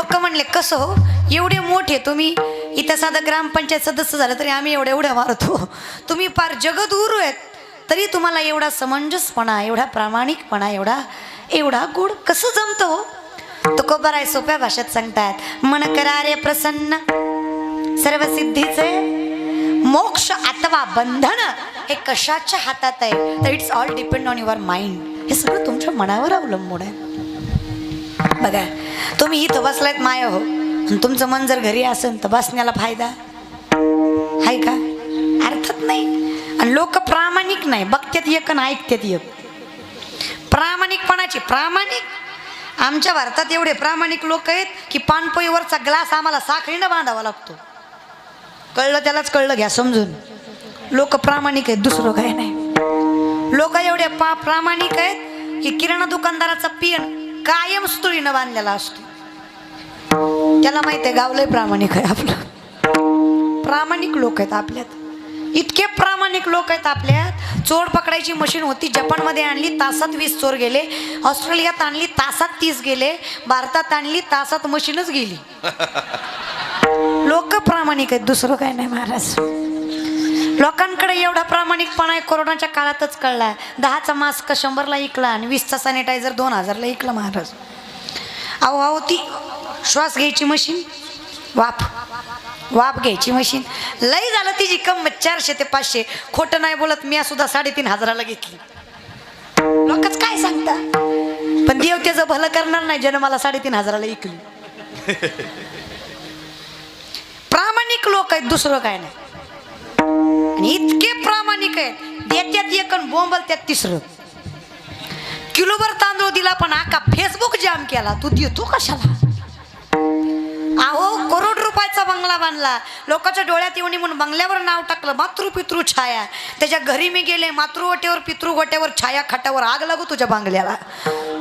लोक म्हणले कसं हो, एवढे मोठे तुम्ही, इथं साधं ग्रामपंचायत सदस्य झालं तरी आम्ही एवढ्या एवढ्या मारतो, तुम्ही फार जगद्गुरू आहेत, तरी तुम्हाला एवढा समंजसपणा, एवढा प्रामाणिकपणा, एवढा गोड कसं जमतं हो? तुकोबाराय सोप्या भाषेत सांगतात, मन करा रे प्रसन्न, सर्व सिद्धीचे मोक्ष अथवा बंधन हे कशाच्या हातात आहे? तर it's all depend on your mind. हे सगळं तुमच्या मनावर अवलंबून आहे. बघा, तुम्ही इथं बसलायत माया हो, आणि तुमचं मन जर घरी असेल तर बसण्याला फायदा आहे का? अर्थात नाही. आणि लोक प्रामाणिक नाही, बघतात एक आणि ऐकतात एक. प्रामाणिकपणाची प्रामाणिक आमच्या भारतात एवढे प्रामाणिक लोक आहेत की पानपोईवरचा ग्लास आम्हाला साखळीनं बांधावा लागतो. कळलं त्यालाच कळलं घ्या समजून. लोक प्रामाणिक आहेत, दुसरं काय नाही. लोक एवढे प्रामाणिक आहेत की किराणा दुकानदाराचा पिन कायम सुतळीनं बांधलेला असतो. त्याला माहिती आहे गाव लय प्रामाणिक आहे आपलं. प्रामाणिक लोक आहेत आपल्यात, इतके प्रामाणिक लोक आहेत आपल्यात. चोर पकडायची मशीन होती, जपानमध्ये आणली, तासात 20 चोर गेले. ऑस्ट्रेलियात आणली, तासात 30 गेले. भारतात आणली, तासात मशीनच गेली. लोक प्रामाणिक आहेत, दुसरं काय नाही महाराज. लोकांकडे एवढा प्रामाणिकपणा आहे कोरोनाच्या काळातच कळला. 10चा मास्क 100ला विकला आणि 20चा सॅनिटायझर 2000ला विकला महाराज. अहो ती श्वास घ्यायची मशीन, वाफ घ्यायची मशीन, लई झालं तिची किंमत 400 ते 500. खोटं नाही बोलत, मी सुद्धा 3500ला घेतली. लोकच काय सांगता, पण देव त्याचं भलं करणार नाही, ज्यानं मला 3500ला विकली. प्रामाणिक लोक आहेत, दुसरं काय नाही. आणि इतके प्रामाणिक आहेत, देत्यात एक आणि बोंबलत्यात तिसरं. किलोभर तांदूळ दिला पण आका फेसबुक जाम केला, तू देतो कशाला? अहो करोड रुपयाचा बंगला बांधला, लोकांच्या डोळ्यात येऊन म्हणून बंगल्यावर नाव टाकलं मातृपितृ छाया. त्याच्या घरी मी गेले, मातृवटेवर पितृवटेवर छाया खटावर आग लागू तुझ्या बंगल्याला,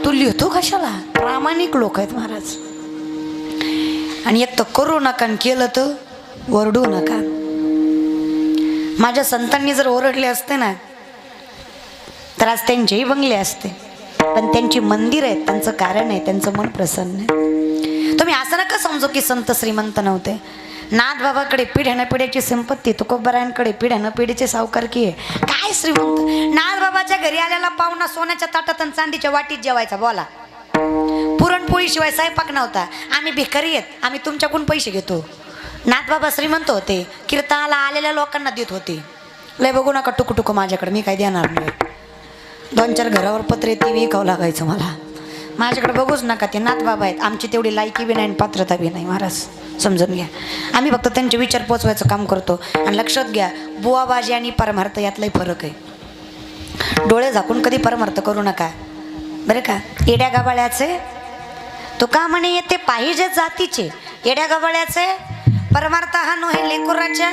तू लिहितो कशाला? प्रामाणिक लोक आहेत महाराज. आणि एक तर करू नका, केलं तर ओरडू नका. माझ्या संतांनी जर ओरडले असते ना तर आज त्यांचेही बंगले असते, पण त्यांची मंदिर आहेत, त्यांचं कारण आहे, त्यांचं मन प्रसन्न आहे. तुम्ही असं नका समजू की संत श्रीमंत नव्हते. नाथबाबाकडे पिढ्यानं पिढ्याची संपत्ती, तुकोबारायांकडे पिढ्यानं पिढीचे सावकारकी आहे. काय श्रीमंत? नाथबाबाच्या घरी आलेला पाहुणा सोन्याच्या ताटात आणि चांदीच्या वाटीत जेवायचा. बोला, पुरणपोळी शिवाय स्वयंपाक नव्हता. आम्ही भिकारी आहेत, आम्ही तुमच्याकडून पैसे घेतो. नाथबाबा श्रीमंत होते, कीर्तनाला आलेल्या लोकांना देत होते. लय बघू नका टुकू माझ्याकडे, मी काय देणार नाही. 2-4 घरावर पत्रे ती विकावं लागायचं मला. माझ्याकडे बघूच नका, ते नाथबाबा आहेत, आमची तेवढी लायकी बी नाही आणि पात्रता बी नाही महाराज, समजून घ्या. आम्ही फक्त त्यांचे विचार पोचवायचं काम करतो. आणि लक्षात घ्या, बुवाबाजी आणि परमार्थ यातलाही फरक आहे. डोळे झाकून कधी परमार्थ करू नका बरं का. येड्या गबाळ्याचे तो का म्हणे येते पाहिजे जातीचे, येड्या गबाळ्याचे परमार्थ हा नोहे लेकुराच्या.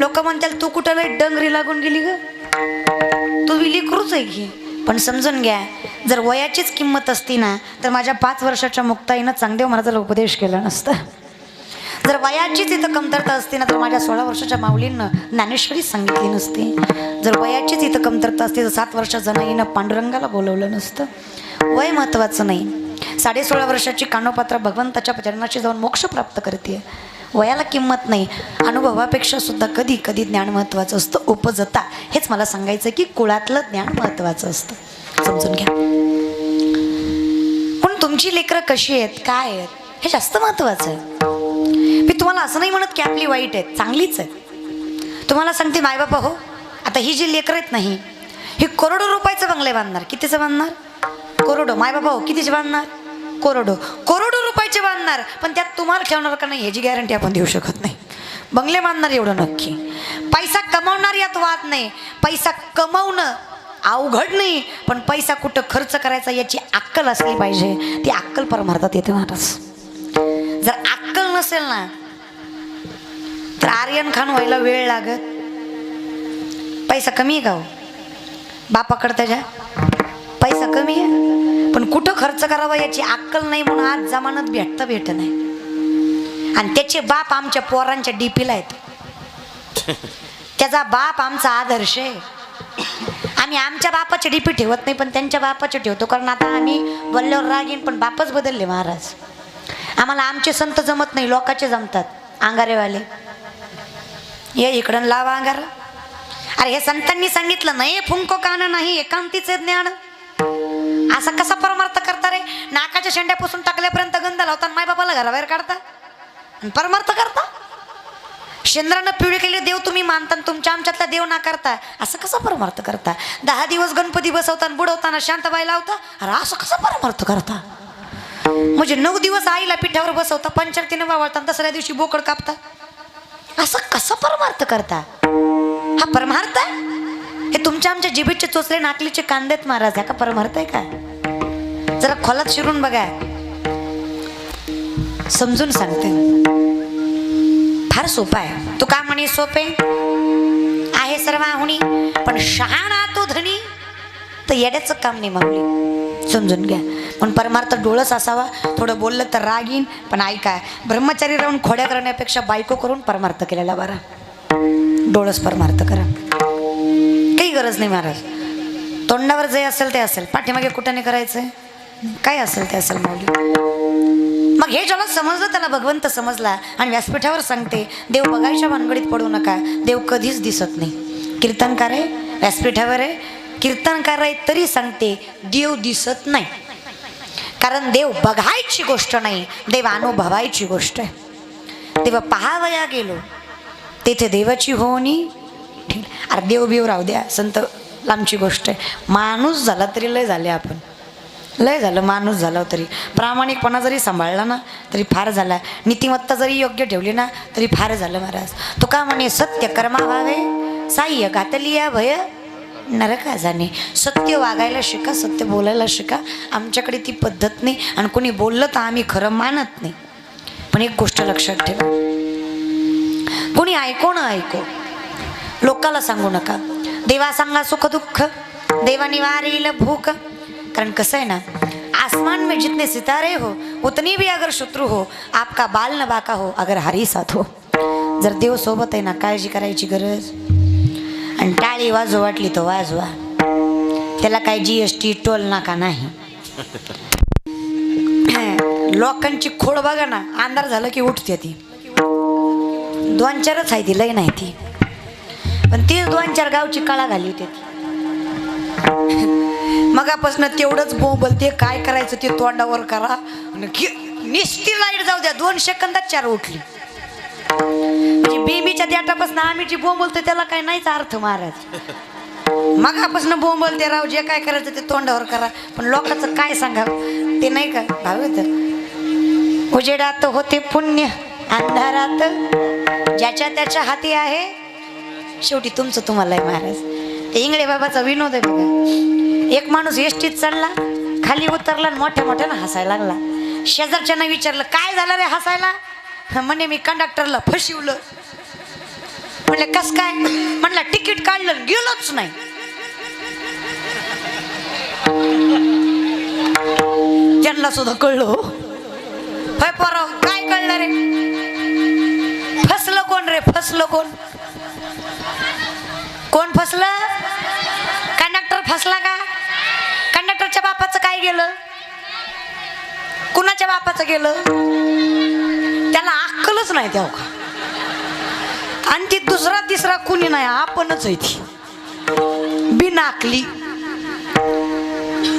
लोक म्हणतात तू कुठं लई डंगरी लागून गेली ग, तू लेकरूच आहे की. पण समजून घ्या, जर वयाचीच किंमत असती ना तर माझ्या 5 वर्षाच्या मुक्ताईनं चांगदेव महाराजाला उपदेश केला नसता. जर वयाचीच इथं कमतरता असती ना तर माझ्या 16 वर्षाच्या माऊलींनं ज्ञानेश्वरी सांगितली नसती. जर वयाचीच इथं कमतरता असती तर 7 वर्षाच्या जनाईनं पांडुरंगाला बोलवलं नसतं. वय महत्त्वाचं नाही. 16.5 वर्षाची कानोपात्रा भगवंताच्या चरणाशी जाऊन मोक्ष प्राप्त करते. वयाला किंमत नाही. अनुभवापेक्षा सुद्धा कधी कधी ज्ञान महत्त्वाचं असतं. उपजता हेच मला सांगायचं की कुळातलं ज्ञान महत्त्वाचं असतं, समजून घ्या. पण तुमची लेकरं कशी आहेत, काय आहेत, हे जास्त महत्त्वाचं आहे. मी तुम्हाला असं नाही म्हणत की आपली वाईट आहेत, चांगलीच आहे. तुम्हाला सांगते मायबापा हो, आता ही जी लेकरं आहेत नाही, ही करोडो रुपयाचं बंगले बांधणार. कितीचं बांधणार? करोडो. मायबापा हो कितीचे बांधणार? करोडो रुपयाचे बांधणार. पण त्यात तुम्हाला ठेवणार का नाही ह्याची गॅरंटी आपण देऊ शकत नाही. बंगले बांधणार एवढं नक्की. पैसा कमावणार यात वाद नाही. पैसा कमावणं अवघड नाही, पण पैसा कुठं खर्च करायचा याची अक्कल असली पाहिजे. ती अक्कल परमार्थात येते महाराज. जर अक्कल नसेल ना तर आर्यन खान व्हायला वेळ लागत. पैसा कमी आहे का हो बापाकडे? त्याच्या पैसा कमी आहे, पण कुठं खर्च करावा याची अक्कल नाही, म्हणून आज जमानत भेट नाही. आणि त्याचे बाप आमच्या पोरांच्या डीपीला आहेत. त्याचा बाप आमचा आदर्श आहे. आम्ही आमच्या बापाचे डीपी ठेवत नाही, पण त्यांच्या बापाचे ठेवतो. कारण आता आम्ही बोलल्यावर रागीन, पण बापच बदलले महाराज. आम्हाला आमचे संत जमत नाही, लोकांचे जमतात, अंगारेवाले. ये इकडं लावा अंगार. अरे हे संतांनी सांगितलं नाही, फुंको कान नाही एकांतीचे ज्ञान. असं कसा परमार्थ करता रे? नाकाच्या शेंड्यापासून टाकल्यापर्यंत गंध लावता, माय बाबाला घराबाहेर काढता आणि परमार्थ करता. शेंद्रानं पिवळे केले देव तुम्ही मानता, तुमच्या आमच्यातला देव नाकारता. असं कसं परमार्थ करता? 10 दिवस गणपती बसवताना बुडवताना शांताबाई लावता. अरे असं कसं परमार्थ करता? म्हणजे 9 दिवस आईला पिठावर बसवता, पंचरतीने वावळता, दुसऱ्या दिवशी बोकड कापता. असं कसं परमार्थ करता? हा परमार्थ आहे? हे तुमच्या आमच्या जिभेचे चोचले नाकलीचे कांदेत महाराज, ह्या का परमार्थ आहे का? जरा खोलात शिरून बघा, समजून सांगते. फार सोपं आहे. तू का म्हणे सोपे आहे सर्वाहुनी, पण शहाणा तो धनी तर येड्याचं काम नाही माऊली, समजून घ्या. पण परमार्थ डोळस असावा. थोडं बोललं तर राग येईन, पण ऐका, ब्रह्मचारी राहून खोड्या करण्यापेक्षा बायको करून परमार्थ केलेला बरा. डोळस परमार्थ करा, काही गरज नाही महाराज. तोंडावर जे असेल ते असेल, पाठीमागे कुठं नाही करायचंय, काय असेल ते असेल माऊली. मग हे ज्याला समजलं त्याला भगवंत समजला. आणि व्यासपीठावर सांगते, देव बघायच्या भानगडीत पडू नका, देव कधीच दिसत नाही. कीर्तनकार आहे, व्यासपीठावर आहे, कीर्तनकार आहे, तरी सांगते देव दिसत नाही. कारण देव बघायची गोष्ट नाही, देव अनुभवायची गोष्ट आहे. देव पहावया गेलो तेथे देवाची होणी. अरे देव बिव राहू द्या, संत लांबची गोष्ट आहे. माणूस झाला तरी लय झाले आपण, लय झालं. माणूस झाला तरी प्रामाणिकपणा जरी सांभाळला ना तरी फार झाला. नीतिमत्ता जरी योग्य ठेवली ना तरी फार झालं महाराज. तो का म्हणे सत्य कर्मा व्हावे साह्य घातलिया भय नरका जाणे. सत्य वागायला शिका, सत्य बोलायला शिका. आमच्याकडे ती पद्धत नाही, आणि कोणी बोललं तर आम्ही खरं मानत नाही. पण एक गोष्ट लक्षात ठेवा, कोणी ऐको ना ऐको, लोकाला सांगू नका. देवा सांगा सुख दुःख, देवा निवारील भूक. कारण कसं आहे ना, आसमान में जितने सितारे हो उतनी भी अगर शत्रु हो, आपका बाल न बाका हो अगर हरी साथ हो. जर देव सोबत आहे ना, काळजी करायची गरज. आणि टाळी वाजो वाटली तर वाजवा, त्याला काय GST टोल नाका नाही. लोकांची खोड बघा ना, अंधार झालं की उठते ती. 2-4च आहे ती, लय नाही ती, पण ती 2-4 गावची कळा घाली होती. मगापासून तेवढंच बोंबलते, काय करायचं ते तोंडावर करा. निस्ती लाईट जाऊ द्या, 2 सेकंदात 4 उठली. म्हणजे बेबीच्या देटापासून आम्ही जी बोंबलतो त्याला काय नाहीच अर्थ महाराज. मगापासून बोंबलते राव, जे काय करायचं ते तोंडावर करा. पण लोकांचं काय सांगावं ते नाही का भावत. उजेडात होते पुण्य, अंधारात ज्याच्या त्याच्या हाती आहे. शेवटी तुमचं तुम्हाला आहे महाराज. ते इंगळे बाबाचा विनोद आहे बघा. एक माणूस एसटीत चढला, खाली उतरला आणि मोठ्या मोठ्यानं हसायला लागला. शेजारच्यानं विचारलं काय झालं रे हसायला? म्हणे मी कंडक्टरला फसवलं. म्हणले कस काय? म्हणलं तिकीट काढलं गेलोच नाही. त्यांना सुद्धा कळलं. होय पोराव, काय कळलं रे? फसलं कोण रे? फसलं कोण? कोण फसलं? कंडक्टर फसला का? कंडक्टरच्या बापाचं काय गेलं? कुणाच्या बापाचं गेलं? त्याला अक्कलच नाही त्या. आणि ती दुसरा तिसरा कुणी नाही, आपणच आहे ती बिना अकली.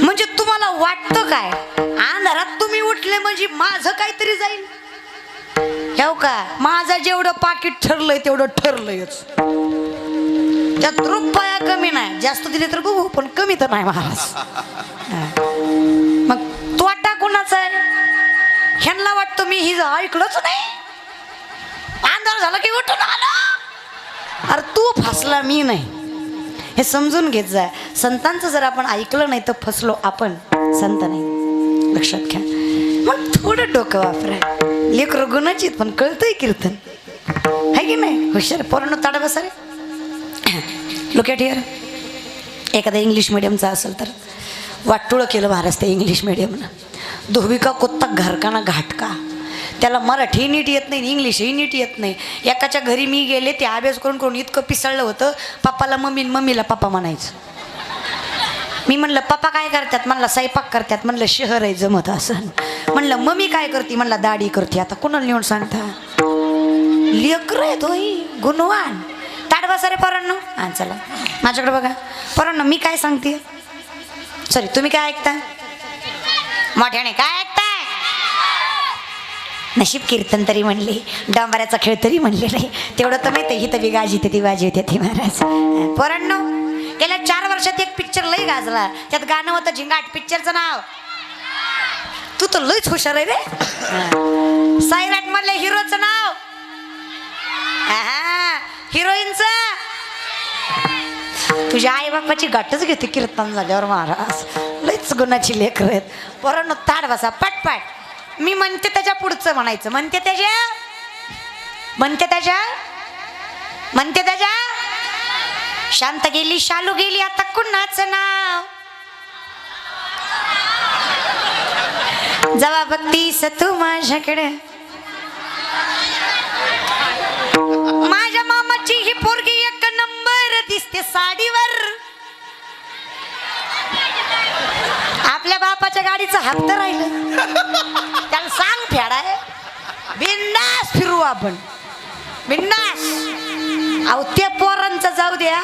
म्हणजे तुम्हाला वाटतं काय अंधारात तुम्ही उठले म्हणजे माझं काहीतरी जाईल? हो का? माझं जेवढं पाकिट ठरलंय तेवढं ठरलंयच. त्यात रुपया कमी नाही. जास्त दिले तर बघू, पण कमी तर नाही महाराज. मग तोटा कोणाचा आहे? ह्यांना वाटतं मी हिज ऐकलंच नाही, अंधार झाला की उठून आलो. अरे तू फसला, मी नाही. हे समजून घेत जा. संतांचं जर आपण ऐकलं नाही तर फसलो आपण, संत नाही. लक्षात घ्या. मग थोडं डोकं वापरा. लेकर गुणाची पण कळतंय कीर्तन, है की नाही? हुशार पोरांनो ताडा बसा रे. Look at here. एखादा इंग्लिश मिडियमचा असेल तर वाटोळं केलं महाराज त्या इंग्लिश मिडियमनं. धोबिका कुत्ता घरकाना घाटका. त्याला मराठी नीट येत नाही, इंग्लिशही नीट येत नाही. एकाच्या घरी मी गेले, ते अभ्यास करून करून इतकं पिसळलं होतं, पप्पाला मम्मी, मम्मीला पप्पा म्हणायचं. मी म्हणलं पप्पा काय करतात, म्हणलं स्वयंपाक करतात. म्हणलं शहर आहे जमत असं. म्हणलं मम्मी काय करते, म्हणलं दाढी करते. आता कुणाला नेऊन सांगता, लेकर आहे तो गुणवान. ताट बसा रे पोरांनो. हां चला माझ्याकडे बघा पोरांनो, मी काय सांगते, सॉरी तुम्ही काय ऐकता, मोठ्याने काय ऐकताय. नशीब कीर्तन तरी म्हणले, डांबऱ्याचा खेळ तरी म्हणले नाही, तेवढं तर माहिती आहे. हिथं बी गाजी ते ती बाजी होते ती महाराज. पोरांनो गेल्या 4 वर्षात एक पिक्चर लय गाजला, त्यात गाणं होतं झिंगाट. पिक्चरचं नाव, तू तर लयच हुशार आहे रे. सायराट मधल्या हिरोचं नाव, हिरोईनचं. तुझ्या आई बापाची गाठच घेते कीर्तन झाल्यावर महाराज. लयच गुणाची लेकर आहेत. पोरांनो ताट बसा पटपट. मी म्हणते त्याच्या पुढचं म्हणायचं. म्हणते त्याच्या शांत गेली शालू गेली, आता कुणाचं नाव. जवा बघतीस तू माझ्याकडे, माझ्या मामाची ही पोरगी 1 नंबर दिसते साडीवर. आपल्या बापाच्या गाडीचं हप्ता राहिलं, त्याला सांग फेडाय. बिंदास फिरू आपण, बिंदास. अहो ते पोरांचं जाऊ द्या,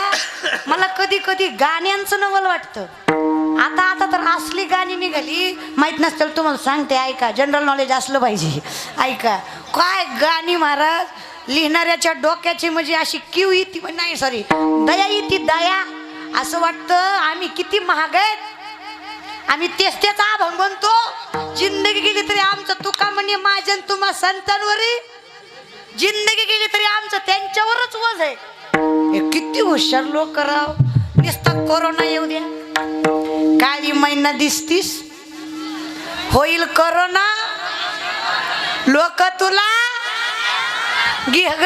मला कधी कधी गाण्यांचं नवल वाटतं. आता तर असली गाणी निघाली, माहित नसतील तुम्हाला सांगते, ऐका. जनरल नॉलेज असलं पाहिजे. ऐका काय गाणी महाराज. लिहिणाऱ्याच्या डोक्याची म्हणजे अशी किव येते, नाही सॉरी दया येते, दया. असं वाटतं आम्ही किती महाग आहेत. आम्ही तेच अभंग म्हणतो. जिंदगी गेली तरी आमचं तुका म्हणे माझ्या तुम्हा संतांवर, जिंदगी गेली तरी आमचं त्यांच्यावरच वज आहे. हे किती हुशार लोक राव. नुसतं कोरोना येऊ द्या, काळी महिना दिसतीस, होईल कोरोना, लोक तुला घे ग.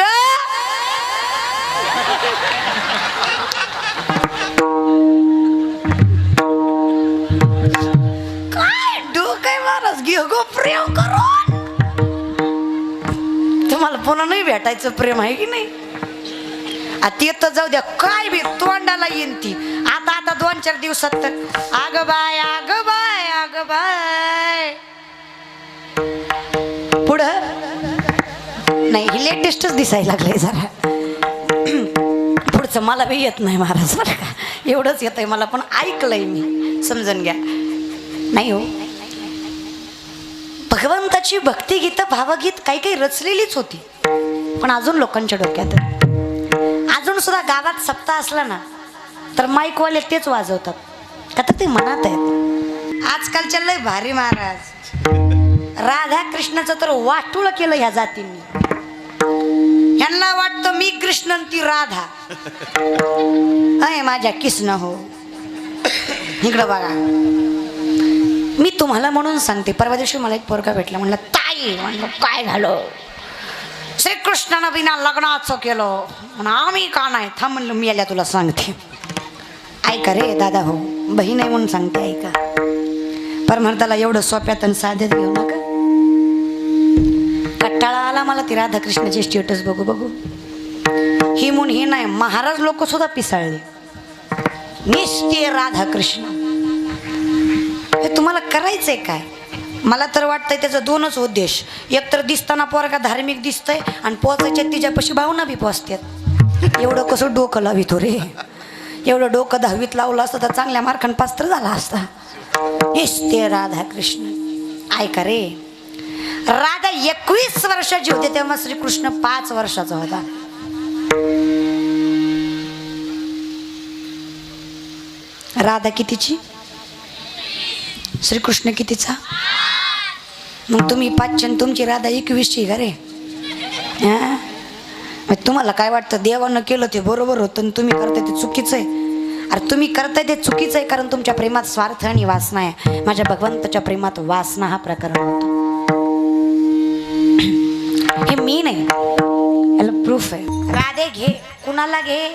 काय डोकं महाराज, घे गो प्रेम करून. तुम्हाला पुन्हा नाही भेटायचं प्रेम आहे की नाही. ते तर जाऊ द्या, काय बी तोंडाला येईन ती. आता 2-4 दिवसात तर आग बाय आग बाय आग बाय. पुढं नाही, हे लेटेस्टच दिसायला लागलंय जरा. पुढचं मला बी येत नाही महाराज बरं का, एवढंच येत आहे मला, पण ऐकलंय मी, समजून घ्या. नाही हो, भगवंताची भक्तिगीत भावगीत काही रचलेलीच होती, पण अजून लोकांच्या डोक्यात. अजून सुद्धा गावात सप्ताह असला ना तर माईकवाले तेच वाजवतात, का तर ते मनात आहेत. आजकालच्या लय भारी महाराज. राधा कृष्णाचं तर वाटुळ केलं ह्या जातींनी. ह्यांना वाटतं मी कृष्ण ती राधा. अय माझ्या कृष्ण हो, इकडं बघा. मी तुम्हाला म्हणून सांगते, परवा दिवशी मला एक पोरगा भेटला. म्हणलं ताई, म्हणलं काय झालं, श्रीकृष्णानं बिना लग्नाचं केलं. म्हणून आम्ही का नाही. थांब म्हणलं मी याला तुला सांगते. ऐका रे दादा हो, बहीण आहे म्हणून सांगते ऐका. परमार्थाला एवढं सोप्यात आणि साध्यात घेऊ नका. कट्टाळा आला मला ती राधाकृष्णाचे स्टेटस बघू. ही म्हणून हे नाही, महाराज लोक सुद्धा पिसाळले. निष्ठे राधाकृष्ण. हे तुम्हाला करायचंय काय. मला तर वाटतंय त्याचा 2च उद्देश. एक तर दिसताना पोरगा धार्मिक दिसतंय, आणि पोचायच्या तिच्यापाशी भावना बी पोचतात. एवढं कसं डोकं लावितो रे. एवढं डोकं 10वीत लावलं असतं तर चांगल्या मार्कांनी पास तर झाला असता. हेच ते राधाकृष्ण. ऐका रे, राधा 21 वर्षाची होते तेव्हा श्रीकृष्ण 5 वर्षाचा होता. राधा कितीची, श्रीकृष्ण कितीचा. मग तुम्ही 5ची आणि तुमची राधा 21ची का रे. तुम्हाला काय वाटतं देवानं केलं ते बरोबर होतं, तुम्ही करताय ते चुकीचं आहे. अरे तुम्ही करताय ते चुकीचं आहे, कारण तुमच्या प्रेमात स्वार्थ आणि वासना आहे. माझ्या भगवंताच्या प्रेमात वासना हा प्रकार होतो. हे मी नाही, याला प्रूफ आहे. राधे घे, कुणाला घे,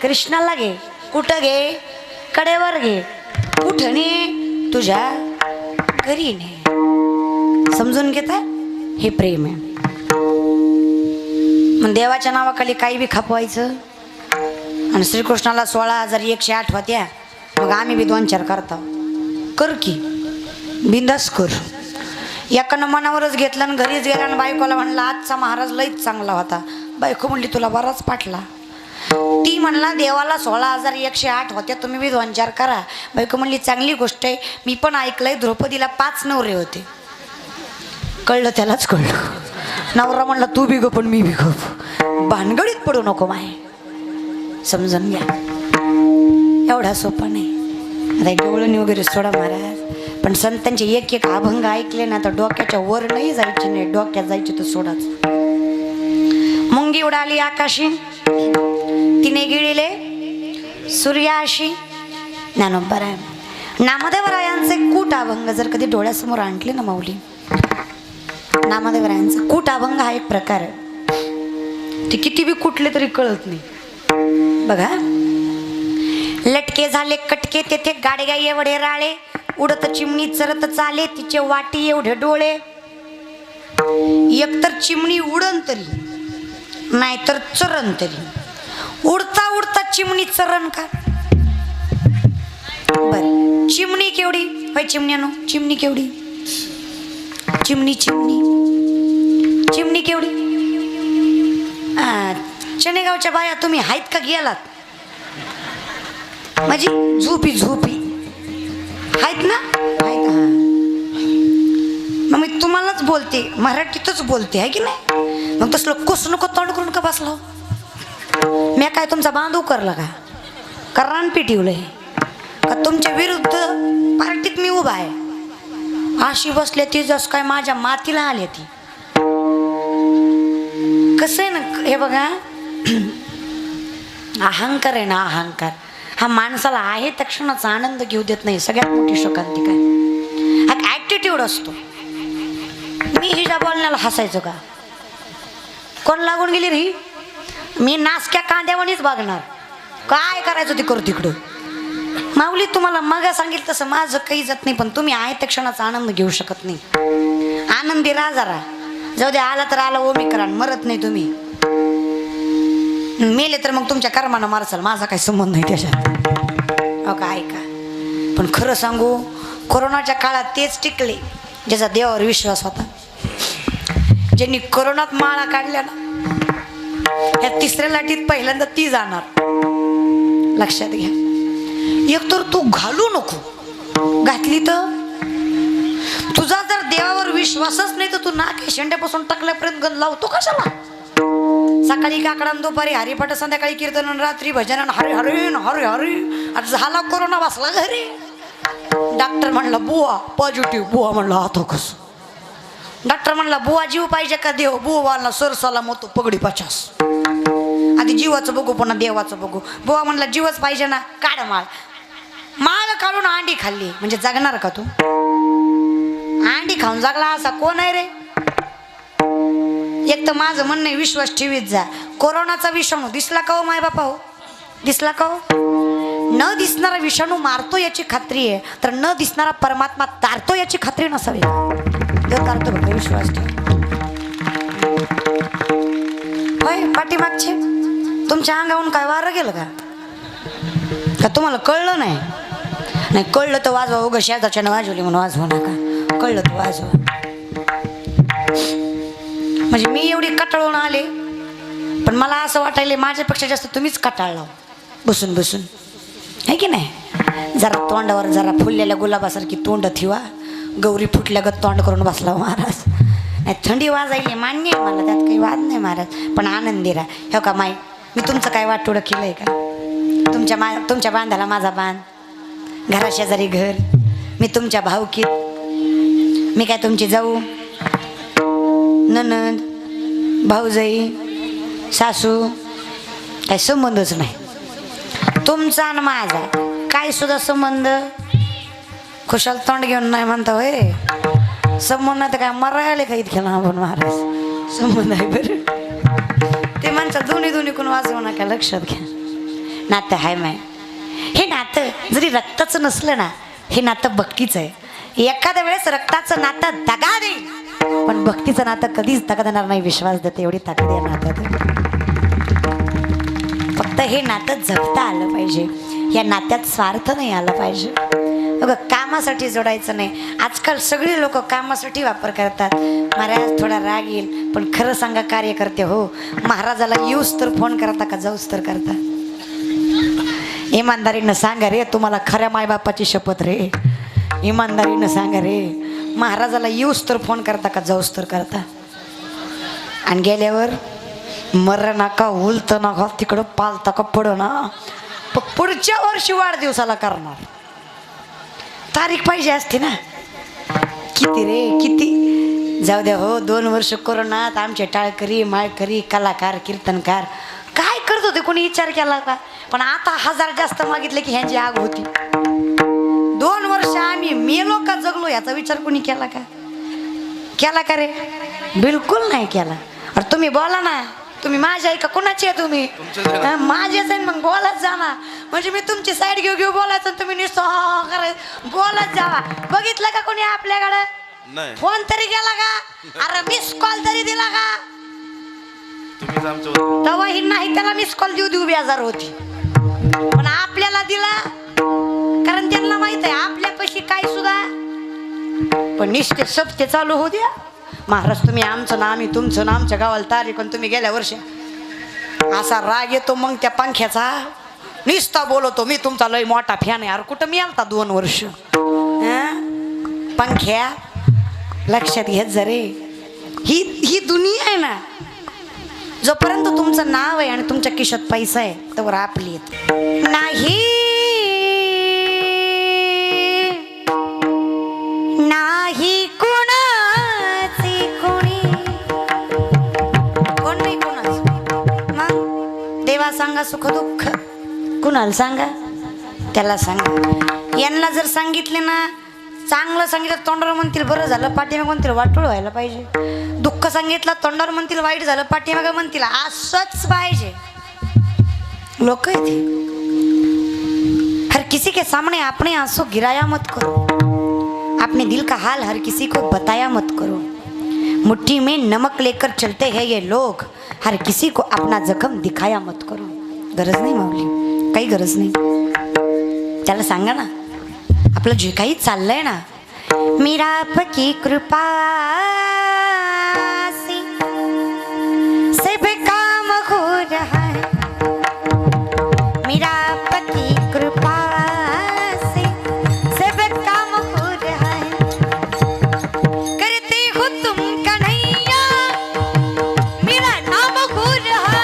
कृष्णाला घे. कुठं घे, कडेवर घे. कुठं ने, तुझ्या घरी ने. समजून घेता, हे प्रेम आहे. मग देवाच्या नावाखाली काही बी खपवायचं. आणि श्रीकृष्णाला 16,108 होत्या, मग आम्ही बी 2-4 करता कर की बिंदास कर. एकानं मनावरच घेतलं आणि घरीच गेला आणि बायकोला म्हणला आजचा महाराज लईच चांगला होता. बायको म्हणली तुला बराच पाटला. ती म्हणला देवाला 16,108 होत्या, तुम्ही बी 2-4 करा. बायको म्हणली चांगली गोष्ट आहे, मी पण ऐकलंय द्रौपदीला 5 नवरे होते. कळलं त्यालाच कळलं. नवरा म्हणला तू बी गप पण मी बी गप, भानगडीत पडू नको माय, समजून घ्या. एवढा सोपा नाही. आता डोळणी वगैरे सोडा महाराज, पण संतांचे एक एक अभंग ऐकले ना तर डोक्याच्या वर नाही जायचे, नाही डोक्यात जायचे तर सोडाच. मुंगी उडाली आकाशी, तिने गिळिले सूर्याशी. ज्ञानोबा राय नामदेवरायांचे कूट अभंग जर कधी डोळ्यासमोर आणले ना माऊली, नामदेवरायांचा कूट अभंग हा एक प्रकार आहे. ते किती बी कुठले तरी कळत नाही. बघा, लटके झाले कटके तेथे गाडग्या एवढे राळे, उडत चिमणी चरत चाले तिचे वाटी एवढे डोळे. एकतर चिमणी उडन तरी नाहीतर चरण तरी. उडता उडता चिमणी चरण का? बर चिमणी केवढी होय चिमण्यानो, चिमणी केवढी, चिमणी चिमणी चिमणी केवढी. चनेगावच्या बाया तुम्ही आहेत का गेलात? माझी झोपी झोपी आहेत ना, आहेत. हा मग मी तुम्हालाच बोलते, मराठीतच बोलते आहे की नाही. मग तसलं कोस नको तोंड करून का बसलो? मी काय तुमचा बांधव करला का रानपीठ ठेवलंय का? तुमच्या विरुद्ध पार्टीत मी उभा आहे. अशी बसले ती जस काय माझ्या मातीला आली ती. कसं आहे ना हे बघा, अहंकार आहे ना, अहंकार हा माणसाला आहे त्या क्षणाचा आनंद घेऊ देत नाही. सगळ्यात मोठी शोकांतिका आहे. हा ॲटिट्यूड असतो. मी हिच्या बोलण्याला हसायचो का? कोण लागून गेली रे? मी नासक्या कांद्यावानीच बघणार, काय करायचं ते करू तिकडं. माऊली तुम्हाला मग सांगितलं तसं माझं काही जात नाही, पण तुम्ही आहे त्या क्षणाचा आनंद घेऊ शकत नाही. आनंदी राहा जरा. जाऊ दे, आला तर आला ओमी करा, मरत नाही तुम्ही. मेले तर मग तुमच्या कर्मानं मारचाल, माझा काही संबंध नाही त्याच्यात. हो का? ऐका, पण खरं सांगू, कोरोनाच्या काळात तेच टिकले ज्याचा देवावर विश्वास होता. ज्यांनी कोरोनात माळा काढल्या ना, या 3ऱ्या लाटीत पहिल्यांदा ती जाणार. लक्षात घ्या. एकतर तू घालू नको, घातली तर तुझा जर देवावर विश्वासच नाही तर तू नाके शेंड्यापासून टाकल्यापर्यंत गंध लावतो कशाला? सकाळी काकडा, दुपारी हरिपाठ, संध्याकाळी कीर्तन, रात्री भजन, हरे हरे हरे हरे. आता झाला कोरोना, बसला घरी. डॉक्टर म्हणला बुवा पॉझिटिव्ह. बुवा म्हणला आता कसं? डॉक्टर म्हणला बुवा जीव पाहिजे का देव? बुवाला सरसाला मोतो पगडी 50. आधी जीवाचं बघू पुन्हा देवाचं बघू. बुवा म्हणला जीवच पाहिजे ना, काढ माळ. माळ काढून अंडी खाल्ली म्हणजे जगणार का तू? अंडी खाऊन जगला असा कोण आहे रे? एक तर माझं म्हणणं आहे, विश्वास ठेवीत जा. कोरोनाचा विषाणू दिसला का हो माय बापा? हो दिसला का हो? न दिसणारा विषाणू मारतो याची खात्री आहे, तर न दिसणारा परमात्मा तारतो याची खात्री नसावी. देव तारतो बघा, विश्वास ठेव. होय पाठीमागचे तुमच्या अंगाहून काय वारं गेलं का? का तुम्हाला कळलं नाही? नाही कळलं तर वाजवा. उगा शेजारच्यानं वाजवली म्हणून वाजवू नका. कळलं तर वाजवा. म्हणजे मी एवढी कटाळून आले, पण मला असं वाटायले माझ्यापेक्षा जास्त तुम्हीच कटाळला बसून बसून, आहे की नाही? जरा तोंडावर जरा फुललेल्या गुलाबासारखी तोंड ठेवा. गौरी फुटल्यागत तोंड करून बसला महाराज. नाही थंडी वाजायली मान्य आहे मला, त्यात काही वाद नाही महाराज, पण आनंदी राहा. हो का माई, मी तुमचं काय वाटोळं केलंय का? तुमच्या बांधाला माझा बांध, घराशेजारी घर, मी तुमच्या भाऊकीत, मी काय तुमची जाऊ, ननंद, भाऊजाई, सासू, काही संबंधच नाही. तुमचा आणि माझा काय सुद्धा संबंध. खुशाल तोंड घेऊन नाही म्हणता होय. संबंध तर काय मरायला का इतक्या लांबून महाराज? संबंध आहे बरं. ते म्हणतात दोन्ही दोन्ही कोण वाजवू नका. लक्षात घ्या, नातं आहे माय. हे नातं जरी रक्ताचं नसलं ना, हे नातं भक्तीचं आहे. एखाद्या वेळेस रक्ताचं नातं दगा देईल, पण भक्तीचं नातं कधीच दगा देणार नाही. विश्वास देते एवढी ताकद या नात्यात. फक्त हे नातं जगता आलं पाहिजे. या नात्यात स्वार्थ नाही आला पाहिजे. बघा, कामासाठी जोडायचं नाही. आजकाल सगळे लोक कामासाठी वापर करतात. महाराज थोडा राग येईल, पण खरं सांगा कार्यकर्ते हो, महाराजाला येऊस तर फोन करता का जाऊस तर करता? इमानदारीनं सांगा रे, तुम्हाला खऱ्या मायबापाची शपथ रे, इमानदारीनं सांगा रे, महाराजाला येऊस तर फोन करता का जाऊस तर करता? आणि गेल्यावर मर नका, उलत नका, तिकडं पालता का पड ना, पुढच्या वर्षी वाढदिवसाला करणार. तारीख पाहिजे असते ना. किती रे किती, जाऊ द्या हो. 2 वर्ष कोरोनात आमचे टाळकरी माळकरी कलाकार कीर्तनकार काय करत होते, कोणी विचार केला का? पण आता 1000 जास्त मागितले की ह्यांची आग होती. 2 वर्ष आम्ही मेलो का जगलो याचा विचार कोणी केला का? केला का रे? बिलकुल नाही केला. अरे तुम्ही बोला ना, तुम्ही माझ्या आहे का कोणाची आहे? तुम्ही माझेच आहे, मग बोलत जा ना. म्हणजे मी तुमची साईड घेऊ बोलायचं, तुम्ही नुसतं करायचं, बोलत जावा. बघितलं का कोणी आपल्याकडं? फोन तरी केला का? अरे मिस कॉल तरी दिला का? तेव्हा ही नाही त्याला मिस कॉल देऊ बेजार होती, पण आपल्याला दिला कारण त्यांना माहित आहे आपल्यापाशी काय सुद्धा. पण निष्ठे सप्ते चालू होऊ द्या. महाराज तुम्ही आमचं ना, आम्ही तुमचं ना, आमच्या गावाला तारीख पण तुम्ही गेल्या वर्षी. असा राग येतो मग त्या पंख्याचा, निस्ता बोलतो मी तुमचा लय मोठा फॅन आहे. अरे कुठं मी आलता 2 वर्ष? पंख्या लक्षात घेत जरे, ही दुनिया आहे ना. जोपर्यंत तुमचं नाव आहे आणि तुमच्या खिशात पैसा आहे तोवर आपली नाही. नाही कोणाची कोणी, कोण नाही कोणाच. मग देवा सांगा सुख दुःख कुणाला सांगा? त्याला सांगा. यांना जर सांगितले ना, चांगलं सांगितलं तोंडावर म्हणतील बरं झालं, पाठीमागं म्हणतील वाटोळ व्हायला पाहिजे. दुःख सांगितलं तोंडावर म्हणतील वाईट झालं, पाठीमागं म्हणतील असंच पाहिजे. लोक हर किसी के सामने अपने आंसू गिराया मत करो, अपने दिल का हाल हर किसी को बताया मत करो. मुट्ठी में नमक लेकर चलते हैं ये लोग, हर किसी को अपना जखम दिखाया मत करो. गरज नाही माऊली, काही गरज नाही. त्याला सांगा ना आपलं जे काही चाललंय ना, मेरा आपकी कृपा से सब काम हो रहा है, मेरा आपकी कृपा से सब काम हो रहा है. करते हो तुम कन्हैया मेरा नाम हो रहा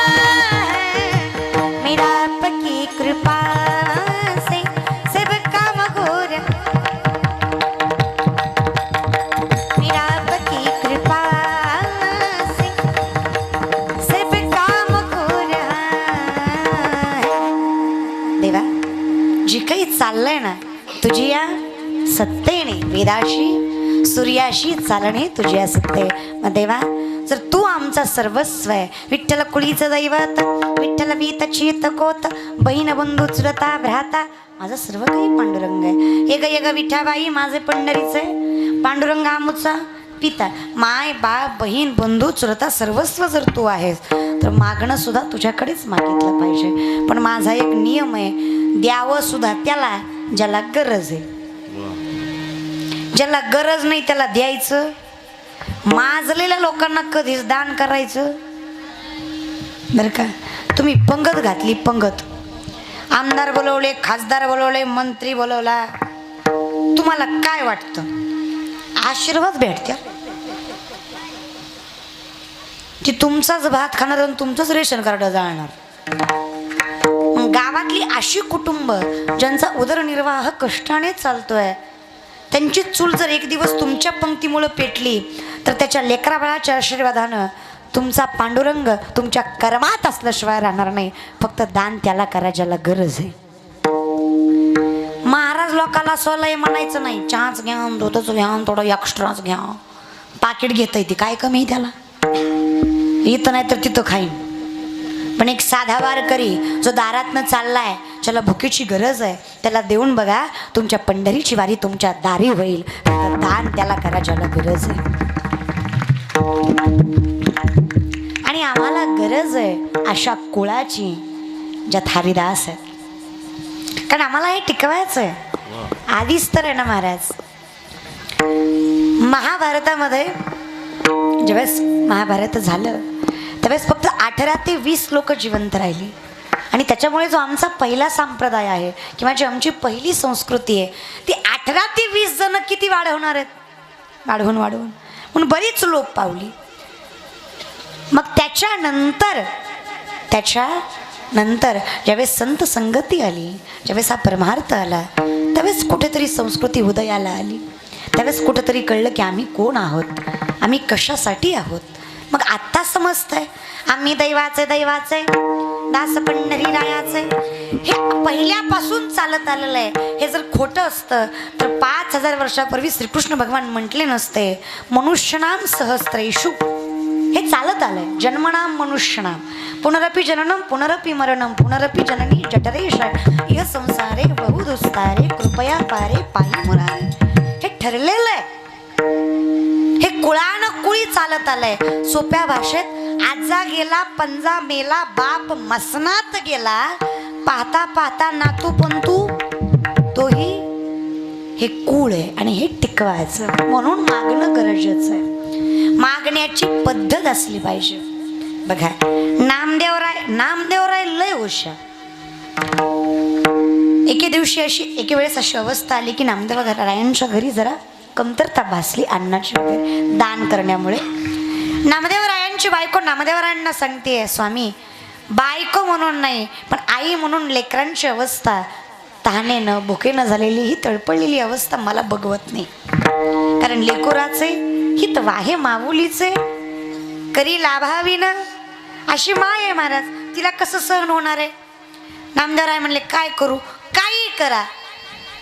है, मेरा आपकी कृपा से सब काम हो रहा है, मेरा आपकी कृपा से सब काम हो रहा है. देवा जी काही चाललंय ना, तुझी या सत्तेने, वेदाशी सूर्याशी चालणे तुझ्या सत्ते. मग देवा जर तू आमचा सर्वस्व आहे, विठ्ठल कुळीचं दैवत, विठ्ठल वीत चीत कोत, बहीण बंधू चुलता भ्राता, माझं सर्व काही पांडुरंग आहे. ये ग ये ग विठाबाई माझे पंढरीच आहे. पांडुरंग आमुचा पिता, माय बाप बहीण बंधू चुलता सर्वस्व जर तू आहेस तर मागणं सुद्धा तुझ्याकडेच मागितलं पाहिजे. पण माझा एक नियम आहे, द्यावं सुद्धा त्याला ज्याला गरज आहे. ज्याला गरज नाही त्याला द्यायचं. माजलेल्या लोकांना कधीच दान करायचं बरं का. तुम्ही पंगत घातली, पंगत, आमदार बोलवले, खासदार बोलवले, मंत्री बोलवला, तुम्हाला काय वाटतं? आशीर्वाद भेटत्या की तुमचाच भात खाणार आणि तुमचंच रेशन कार्ड जाळणार. गावातली अशी कुटुंब ज्यांचा उदरनिर्वाह कष्टाने चालतोय, त्यांची चूल जर एक दिवस तुमच्या पंक्तीमुळे पेटली तर त्याच्या लेकराबाळाच्या आशीर्वादानं तुमचा पांडुरंग तुमच्या कर्मात असल्याशिवाय राहणार नाही. फक्त दान त्याला करा ज्याला गरज आहे. महाराज लोकाला सोलय म्हणायचं नाही, चहाच घ्या, दूधच घ्या, थोडं एक्स्ट्राच घ्या, पाकिट घेता येते, काय कमी त्याला, इथं नाही तर तिथं खाईन. पण एक साधा वारकरी जो दारातनं चाललाय, ज्याला भुकेची गरज आहे, त्याला देऊन बघा, तुमच्या पंढरीची वारी तुमच्या दारी होईल. दान त्याला करा ज्याला गरज आहे. आणि आम्हाला गरज आहे अशा कुळाची ज्यात हरिदास आहे. कारण आम्हाला हे टिकवायचं आहे आधीच तर आहे ना महाराज. महाभारतामध्ये ज्यावेळेस महाभारत झालं त्यावेळेस फक्त 18 ते 20 लोक जिवंत राहिली. आणि त्याच्यामुळे जो आमचा पहिला संप्रदाय आहे किंवा जी आमची पहिली संस्कृती आहे ती 18 ते 20 जण किती वाढवणार आहेत, वाढवून म्हणून बरीच लोप पावली. मग त्याच्यानंतर ज्यावेळेस संत संगती आली, ज्यावेळेस हा परमार्थ आला, त्यावेळेस कुठेतरी संस्कृती उदयाला आली. त्यावेळेस कुठेतरी कळलं की आम्ही कोण आहोत, आम्ही कशासाठी आहोत. मग आत्ता समजतंय आम्ही दैवाचे दास पंढरीरायाचे. हे पहिल्यापासून चालत आलेलं आहे. हे जर खोटं असतं तर 5000 वर्षापूर्वी श्रीकृष्ण भगवान म्हटले नसते मनुष्यनाम सहस्रेषु. हे चालत आलंय. जन्मनाम मनुष्यनाम पुनरपि जननम पुनरपि मरणम पुनरपि जननी जठरेश इह संसारे बहुदुस्तारे कृपया पारे पायी मुरारे. हे ठरलेलं आहे. हे कुळानं कुळी चालत आलंय. सोप्या भाषेत आजा गेला पंजा मेला बाप मसनात गेला पाहता पाहता नातू पंतू तोही. हे कुळ आहे आणि हे टिकवायचं म्हणून मागणं गरजेचं आहे. मागण्याची पद्धत असली पाहिजे. बघा नामदेवराय लय हुशार. एके वेळेस अशी अवस्था आली की नामदेवरायांच्या घरी जरा कमतरता भासली अन्नाची वगैरे दान करण्यामुळे. नामदेवरायांची बायको नामदेवरायांना सांगते स्वामी बायको म्हणून नाही पण आई म्हणून लेकरांची अवस्था तहानेनं भुकेनं झालेली ही तळपळलेली अवस्था मला बघवत नाही. कारण लेकुराचे हित वाहे माऊलीचे करी लाभावीनं अशी माय आहे महाराज. तिला कसं सहन होणार आहे. नामदेवराय म्हणले काय करू, काही करा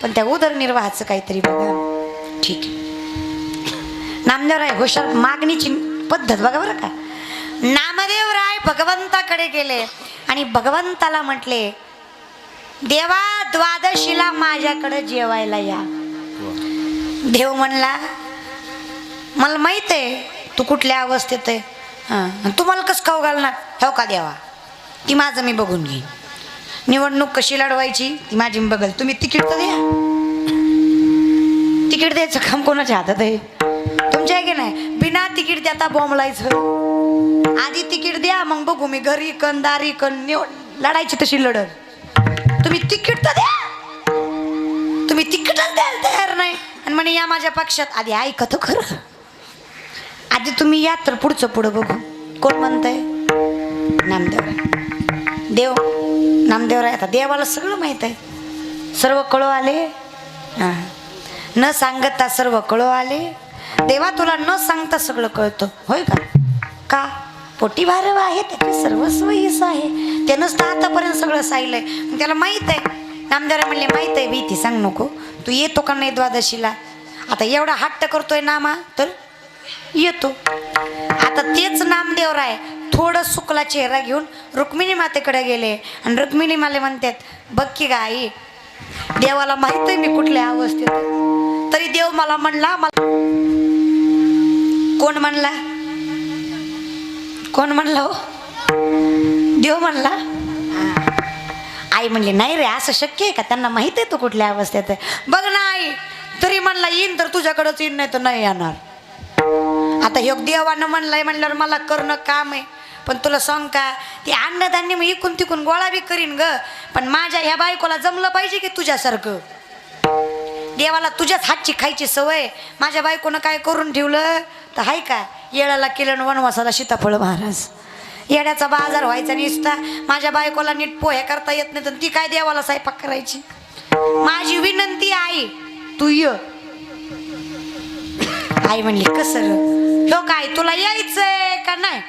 पण त्या उदरनिर्वाहाचं काहीतरी बघा. ठीक आहे. नामदेवराय हुशार. मागणीची पद्धत बघा बरं का. नामदेवराय भगवंताकडे गेले आणि भगवंताला म्हटले देवा द्वादशीला माझ्याकडे जेवायला या. देव म्हणला मला माहित आहे तू कुठल्या अवस्थेत आहे. हां तू मला कसं खाऊ घालणार. हो का देवा ती माझं मी बघून घेईन. निवडणूक कशी लढवायची ती माझी मी बघल. तुम्ही तिकीट तर द्या. तिकीट द्यायचं काम कोणाच्या हातात आहे तुमच्या आहे की नाही. बिना तिकीट द्याता बॉम्बलायचं. आधी तिकीट द्या मग बघू मी घरी कण दारी कण लढायची तशी लढत. तुम्ही तिकीट तर द्या. तुम्ही तिकीटच द्यायला तयार नाही आणि म्हणे या माझ्या पक्षात. आधी ऐका तर खरं. आधी तुम्ही या तर पुढचं पुढं बघू. कोण म्हणतंय नामदेवराय. देव नामदेवराय. आता देवाला सगळं माहित आहे. सर्व कळो आले. हां न सांगता सर्व कळो आले. देवा तुला न सांगता सगळं कळतं होय का. का पोटी भारव आहे त्याचे सर्वस्व हिस्सा आहे. त्यानंच तर आतापर्यंत सगळं साहिलंय. त्याला माहित आहे. नामदेवराय म्हणले माहित आहे भीती सांग नको. तू येतो का नाही द्वादशीला. आता एवढा हट्ट करतोय नामा तर येतो. आता तेच नामदेवराय थोडं सुकला चेहरा घेऊन रुक्मिणी मातेकडे गेले आणि रुक्मिणी माले म्हणतात बघ की गा आई देवाला माहित आहे मी कुठल्या अवस्थेत तरी देव मला म्हणला. कोण म्हणला हो. देव म्हणला. आई म्हणली नाही रे असं शक्य आहे का. त्यांना माहित आहे तू कुठल्या अवस्थेत आहे. बघ ना आई तरी म्हणला येईन तर तुझ्याकडेच येईन नाही तर नाही येणार. आता योग देवानं म्हणलाय म्हणल्यावर मला करणं काम आहे. पण तुला सांग का ते अन्नधान्य मी इकून तिकून गोळा बी करीन ग. पण माझ्या ह्या बायकोला जमलं पाहिजे की तुझ्यासारखं. देवाला तुझ्याच हातची खायची सवय. माझ्या बायकोनं काय करून ठेवलं तर हाय का येळाला केलं वनवासाला सीताफळ महाराज. येड्याचा बाजार व्हायचा निसता. माझ्या बायकोला नीट पोहे करता येत नाही तर ती काय देवाला स्वयंपाक करायची. माझी विनंती आई तू ये. आई म्हणली कसं हो काय तुला यायचंय का नाही.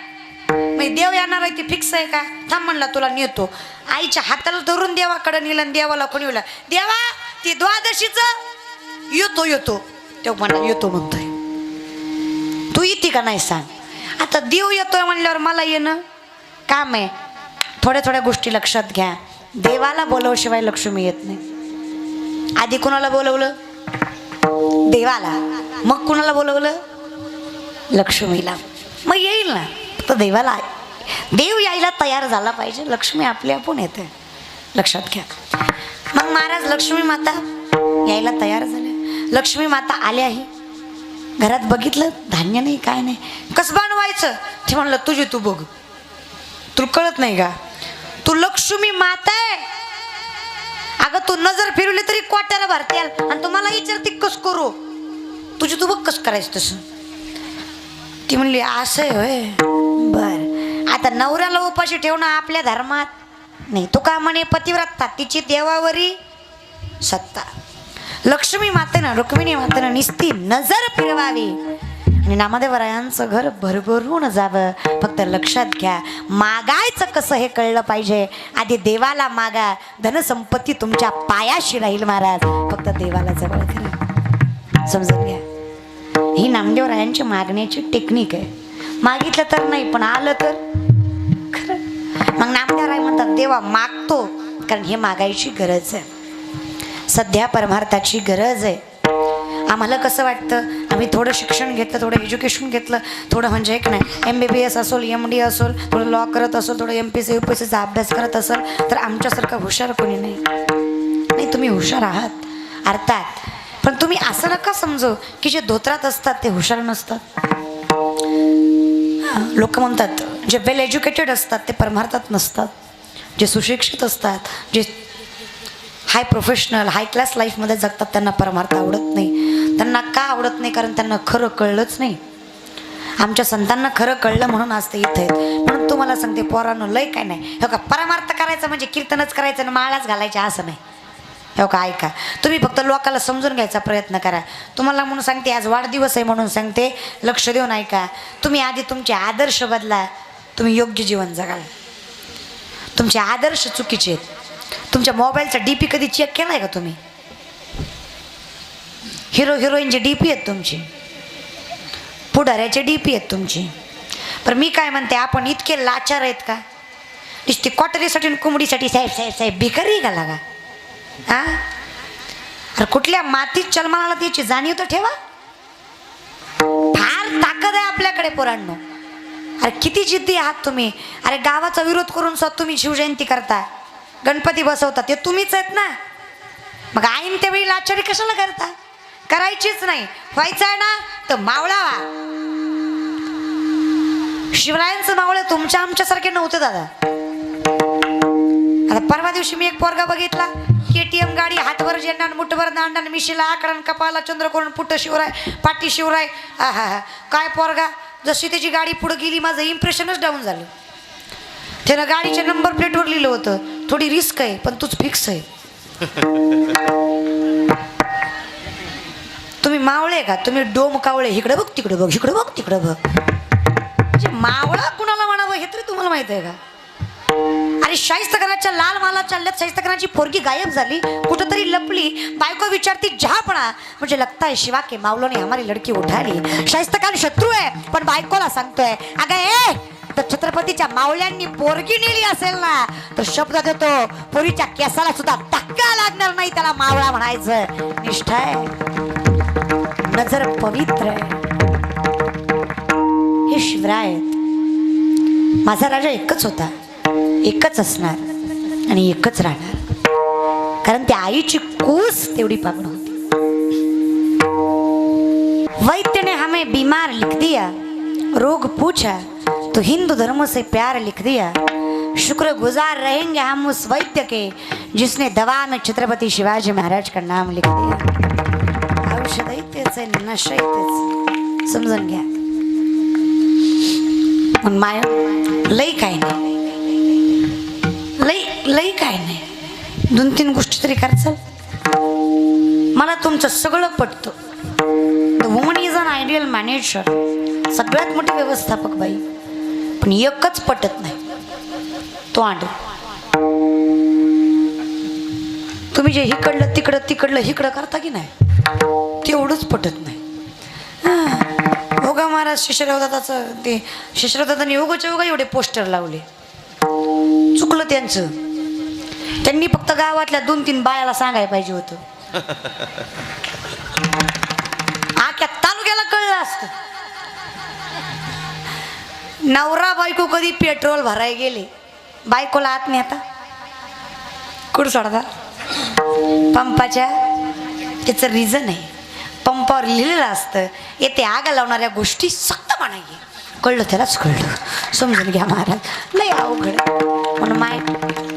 मग देव येणार आहे ती फिक्स आहे का. थांब म्हणला तुला नेतो. आईच्या हाताला धरून देवाकडे नेलं. देवाला कोणी बोला देवा ती द्वादशीच येतो तेव्हा म्हणला येतो म्हणतोय. तू येते का नाही सांग. आता देव येतोय म्हणल्यावर मला येणं काम आहे. थोड्या गोष्टी लक्षात घ्या. देवाला बोलवशिवाय लक्ष्मी येत नाही. आधी कुणाला बोलवलं देवाला. मग कुणाला बोलवलं लक्ष्मीला. मग येईल ना. तर देवाला देव यायला तयार झाला पाहिजे. लक्ष्मी आपली आपण येते. लक्षात घ्या. मग महाराज लक्ष्मी माता यायला तयार झाले. लक्ष्मी माता आल्याही घरात बघितलं धान्य नाही काय नाही, कसं बनवायचं ते म्हणलं तुझी तू बघ, तुला कळत नाही का, तू लक्ष्मी माता आहे. अगं तू नजर फिरवली तरी कोट्याला भरते आणि तुम्हाला विचारते कस करू, तुझी तू बघ कसं करायचं तसं. ती म्हणली असं आहे होय, बर. आता नवऱ्याला उपाशी ठेवणं आपल्या धर्मात नाही. तो का म्हणे पतिव्रता तिची देवावरी सत्ता. लक्ष्मी मातेनं रुक्मिणी मातेनं निस्ती नजर फिरवावी आणि नामदेवरायांचं घर भरभरून जावं. फक्त लक्षात घ्या, मागायचं कसं हे कळलं पाहिजे. आधी देवाला मागा, धनसंपत्ती तुमच्या पायाशी राहील महाराज. फक्त देवाला जवळ करा, समजून घ्या. ही नामदेवरायांची मागण्याची टेक्निक आहे. मागितलं तर नाही पण आलं तर खरं. मग नामदेवराय म्हणतात देवा मागतो, कारण हे मागायची गरज आहे. सध्या परमार्थाची गरज आहे. आम्हाला कसं वाटतं, आम्ही थोडं शिक्षण घेतलं, थोडं एज्युकेशन घेतलं, थोडं म्हणजे एक नाही MBBS असोल, MD असोल, थोडं लॉ करत असोल, थोडं MPC UPSCचा अभ्यास करत असेल तर आमच्यासारखं हुशार कोणी नाही. नाही, तुम्ही हुशार आहात अर्थात, पण तुम्ही असं नका समजू की जे धोत्रात असतात ते हुशार नसतात. लोक म्हणतात जे वेल एज्युकेटेड असतात ते परमार्थात नसतात. जे सुशिक्षित असतात, जे हाय प्रोफेशनल हाय क्लास लाईफमध्ये जगतात त्यांना परमार्थ आवडत नाही. त्यांना का आवडत नाही, कारण त्यांना खरं कळलंच नाही. आमच्या संतांना खरं कळलं म्हणून आज ते इथे आहेत. म्हणून तुम्हाला सांगते पोरांनो, लय काय नाही हो का, परमार्थ करायचं म्हणजे कीर्तनच करायचं आणि माळाच घालायच्या असं नाही हो का. ऐका, तुम्ही फक्त लोकाला समजून घ्यायचा प्रयत्न करा. तुम्हाला म्हणून सांगते, आज वाढदिवस आहे म्हणून सांगते, लक्ष देऊन ऐका. तुम्ही आधी तुमचे आदर्श बदला, तुम्ही योग्य जीवन जगाल. तुमचे आदर्श चुकीचे आहेत. तुमच्या मोबाईलचा DP कधी चेक केलाय का तुम्ही? हिरो हिरोईनचे DP आहेत तुमची, पुढाऱ्याचे DP आहेत तुमची. पण मी काय म्हणते, आपण इतके लाचार आहेत का? नुसती क्वाटरीसाठी आणि कोंबडीसाठी साहेब साहेब साहेब भिकारी घाला का? हा, अरे कुठल्या मातीत जन्माला त्याची जाणीव तर ठेवा. फार ताकद आहे आपल्याकडे पोरांनो. अरे किती जिद्दी आहात तुम्ही. अरे गावाचा विरोध करून स्वतः तुम्ही शिवजयंती करता, गणपती बसवता, ते तुम्हीच आहेत ना. मग आईन त्यावेळी लाचारी कशाला करता? करायचीच नाही. व्हायचं आहे ना तर मावळा व्हा. शिवरायांचं मावळे तुमच्या आमच्यासारखे नव्हते दादा. आता परवा दिवशी मी एक पोरगा बघितला, KTM गाडी, हातवर झेंडा, मुठभर दांडा, मिशीला आकरण, कपाला चंद्र करून, पुट्ट शिवराय, पाठी शिवराय. हा काय पोरगा. जशी त्याची गाडी पुढे गेली माझं इम्प्रेशनच डाऊन झालं. त्यानं गाडीच्या नंबर प्लेटवर लिहिलं होतं, थोडी रिस्क आहे पण तूच फिक्स आहे. तुम्ही मावळे का? तुम्ही डोम कावळे. इकडे बघ तिकडे बघ, इकडे बघ तिकडे बघ. म्हणजे मावळा कुणाला म्हणावं हे तरी तुम्हाला माहित आहे का? अरे शाहिस्तखानाच्या लाल माला चालल्यात, शाहिस्तखानाची पोरगी गायब झाली, कुठंतरी लपली. बायको विचारती जहापणा, म्हणजे लगता है शिवा के मावलो ने हमारी लड़की उठा ली. शाहिस्तखान शत्रू आहे पण बायकोला सांगतोय, अगं ए तर छत्रपतीच्या मावळ्यांनी पोरगी नेली असेल ना तर शब्द देतो, पोरीच्या केसाला सुद्धा धक्का लागणार नाही, त्याला मावळा म्हणायचं. निष्ठा आहे, नजर पवित्र आहे. हे शिवराय आहेत. माझा राजा एकच होता, एकच असणार आणि एकच राहणार, कारण त्या आईची कूस तेवढी पागण होती. वैद्य ने हमें बीमार लिख दिया, रोग पूछा तो हिंदू धर्म से प्यार लिख दिया. शुक्र गुजार रहेंगे हम उस वैद्य के जिसने दवा में छत्रपति शिवाजी महाराज का नाम लिख दिया. औषधही तेच आहे, नशाही तेच, समजून घ्या. माय लई काय नाही, लई काय नाही, 2-3 गोष्टी तरी करचाल. मला तुमचं सगळं पटतं. The woman is an ideal manager, सगळ्यात मोठी व्यवस्थापक बाई. पण एकच पटत नाही, तो आंड. तुम्ही जे हिकडलं तिकडं तिकडलं हिकडं करता की नाही, तेवढंच पटत नाही. ओगा महाराज शिशरवदाचं, ते शिशरवदानी ओगाच्या ओगा एवढे पोस्टर लावले. चुकलं त्यांचं. त्यांनी फक्त गावातल्या 2-3 बायाला सांगायला पाहिजे होतं. आख्या तालुक्याला कळलं असतं. नवरा बायको कधी पेट्रोल भराय गेले, बायकोला आत नेता कुठं सोडता. पंपाच्या त्याचं रिझन आहे. पंपावर लिहिलेलं असतं येथे आग लावणाऱ्या गोष्टी सक्त म्हणाये. कळलं त्यालाच कळलं. समजून घ्या महाराज, लय अवघड. म्हणून माय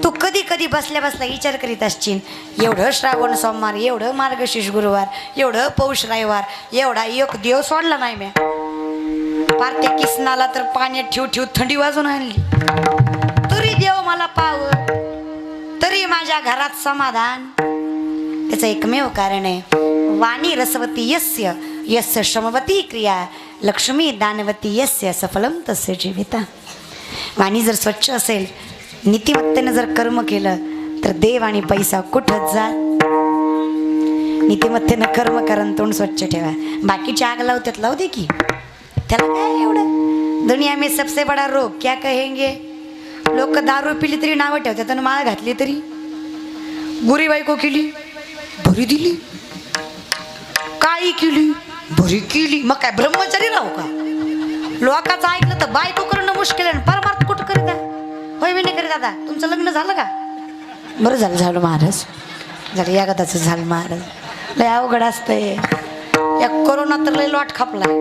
तू कधी कधी बसल्या बसल्या विचार करीत असशील, एवढं श्रावण सोमवार, एवढं मार्गशीर्ष गुरुवार, एवढं पौष रविवार, एवढा एक देव सोडला नाही म्या. पार त्या किसनाला तर पाण्यात ठेव ठेव थंडी वाजून आणली, तरी देव मला पाव, तरी माझ्या घरात समाधान. त्याचं एकमेव कारण आहे, वाणी रसवती यस्य यस्य श्रमवती क्रिया, लक्ष्मी दानवती यस्य सफलम तस्य जीविता. वाणी जर स्वच्छ असेल, नीतिमत्तेनं जर कर्म केलं तर देव आणि पैसा कुठंच जा. नीतिमत्तेनं कर्म करा, तोंड स्वच्छ ठेवा. बाकीची आग लावतात, लावू दे की, त्याला काय एवढं. दुनिया में सबसे बडा रोग क्या कहेंगे. लोक दारू पिली तरी नावं ठेवतात आणि माळ घातली तरी. गुरी बायको केली भरी दिली, काळी केली भरी केली, मग काय ब्रह्मचारी राहू का. लोकांचं ऐकलं तर बायको करणं मुश्किल आहे, परमार्थ कुठं करीत आहे. होय मी नाही करीत. दादा तुमचं लग्न झालं का. बरं झालं झालं महाराज, झालं या गदाचं झालं महाराज. लय अवघड असतंय या कोरोना तर लय लॉट खापलाय.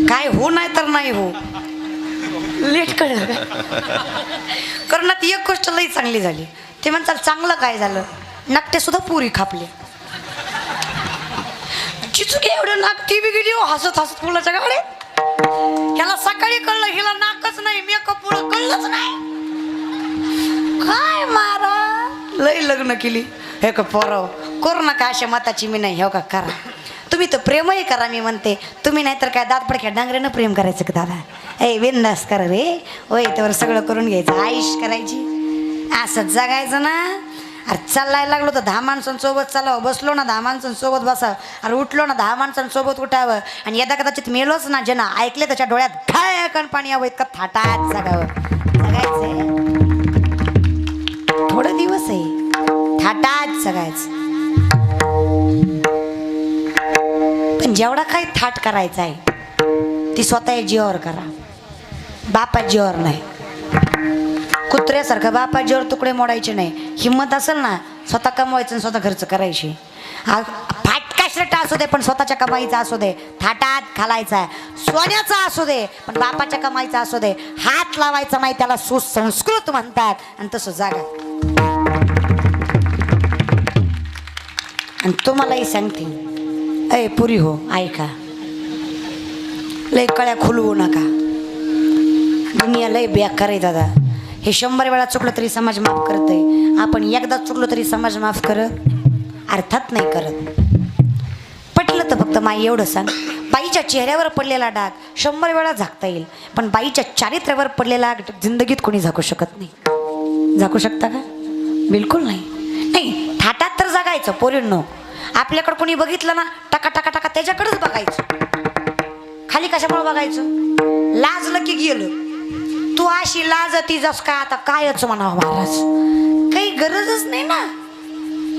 काय हो नाही तर नाही हो, लेट कळलं. कोरोनात एक गोष्ट लई चांगली झाली, ते म्हणतात चांगलं काय झालं, नाकटे सुद्धा पुरी खापले. चिचुकी एवढं नाक ती बी गेली हो, हसत हसत मुलाच्या गाडीत. त्याला सकाळी कळलं हिला नाकच नाही, मेकअप पुढं कळलंच नाही. काय मारा लई लग्न केली. हे का पोराव, कोरोना का अशा मताची मी नाही. हो का करा तुम्ही तर प्रेमही करा मी म्हणते. तुम्ही नाही तर काय दात पडक्या डांगरेनं प्रेम करायचं का दादा. ए बिंदास करा रे. होय त्यावर सगळं करून घ्यायचं, आयुष करायची, असंच जगायचं ना. अरे चालायला लागलो तर 10 माणसांसोबत चालावं, बसलो ना 10 माणसांसोबत बसावं, अरे उठलो ना 10 माणसांसोबत उठावं. आणि यदा कदाचित मेलोच ना, ज्यांना ऐकले त्याच्या डोळ्यात घाय कण पाणी यावं, इतकं थाटात जगावं. जगायचंय थोडं दिवस आहे, थाटात जगायचं. पण जेवढा काही थाट करायचा आहे ती स्वतः जीवावर करा, बापा जीवावर नाही. कुत्र्यासारखं बापा जीवावर तुकडे मोडायचे नाही. हिंमत असेल ना स्वतः कमवायचं आणि स्वतः खर्च करायची. फाटका शर्ट असू दे पण स्वतःच्या कमाईचा असू दे, थाटात घालायचा, सोन्याचा असू दे पण बापाच्या कमाईचा असू दे. हात लावायचा नाही, त्याला सुसंस्कृत म्हणतात. आणि तसं जागा. आणि तुम्हालाही सांगते, अय पुरी हो ऐका, लय कळ्या खुलवू नका. दुनिया लय बेकार आहे दादा. हे 100 वेळा चुकलं तरी समाज माफ करतंय, आपण एकदा चुकलो तरी समाज माफ करत अर्थात नाही करत. पटलं तर फक्त माई एवढं सांग, बाईच्या चेहऱ्यावर पडलेला डाग 100 वेळा झाकता येईल, पण बाईच्या चारित्र्यावर पडलेला जिंदगीत कोणी झाकू शकत नाही. झाकू शकता का. बिलकुल नाही. नाही थाटात तर जगायचं पोरींनो. आपल्याकडं कोणी बघितलं ना टका टका टका त्याच्याकडेच बघायचं, खाली कशामुळे बघायचं. लाजलं की गेलं. तू अशी लाजती जस काय आता कायच म्हणावं महाराज, काही गरजच नाही ना.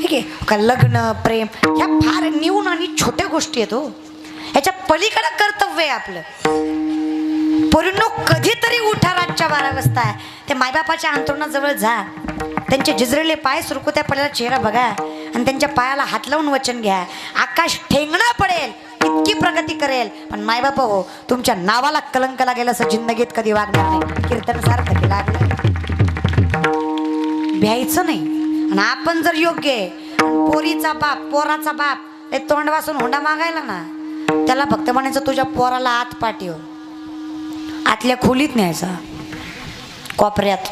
ठीक आहे का. लग्न प्रेम ह्या फार न्यून आणि छोट्या गोष्टी आहेत हो. ह्याच्या पलीकडे कर्तव्य आहे आपलं. पोरींनो कधीतरी उठा रातच्या 12 वाजता, ते मायबापाच्या अंथरुणाजवळ जा, त्यांचे झिजरेले पाय सुरकू, त्या पडलेला चेहरा बघा आणि त्यांच्या पायाला हात लावून वचन घ्या. आकाश ठेंगणं पडेल इतकी प्रगती करेल, पण मायबाप हो तुमच्या नावाला कलंक लागेल असं जिंदगीत कधी वागणार नाही. कीर्तन सारखं की लागलं भ्यायचं नाही. आणि आपण जर योग्य आहे, पोरीचा बाप पोराचा बाप ते तोंड वासून हुंडा मागायला ना, त्याला फक्त म्हणायचं तुझ्या पोराला आत पाठव, आतल्या खोलीत न्यायचा, कोपऱ्यात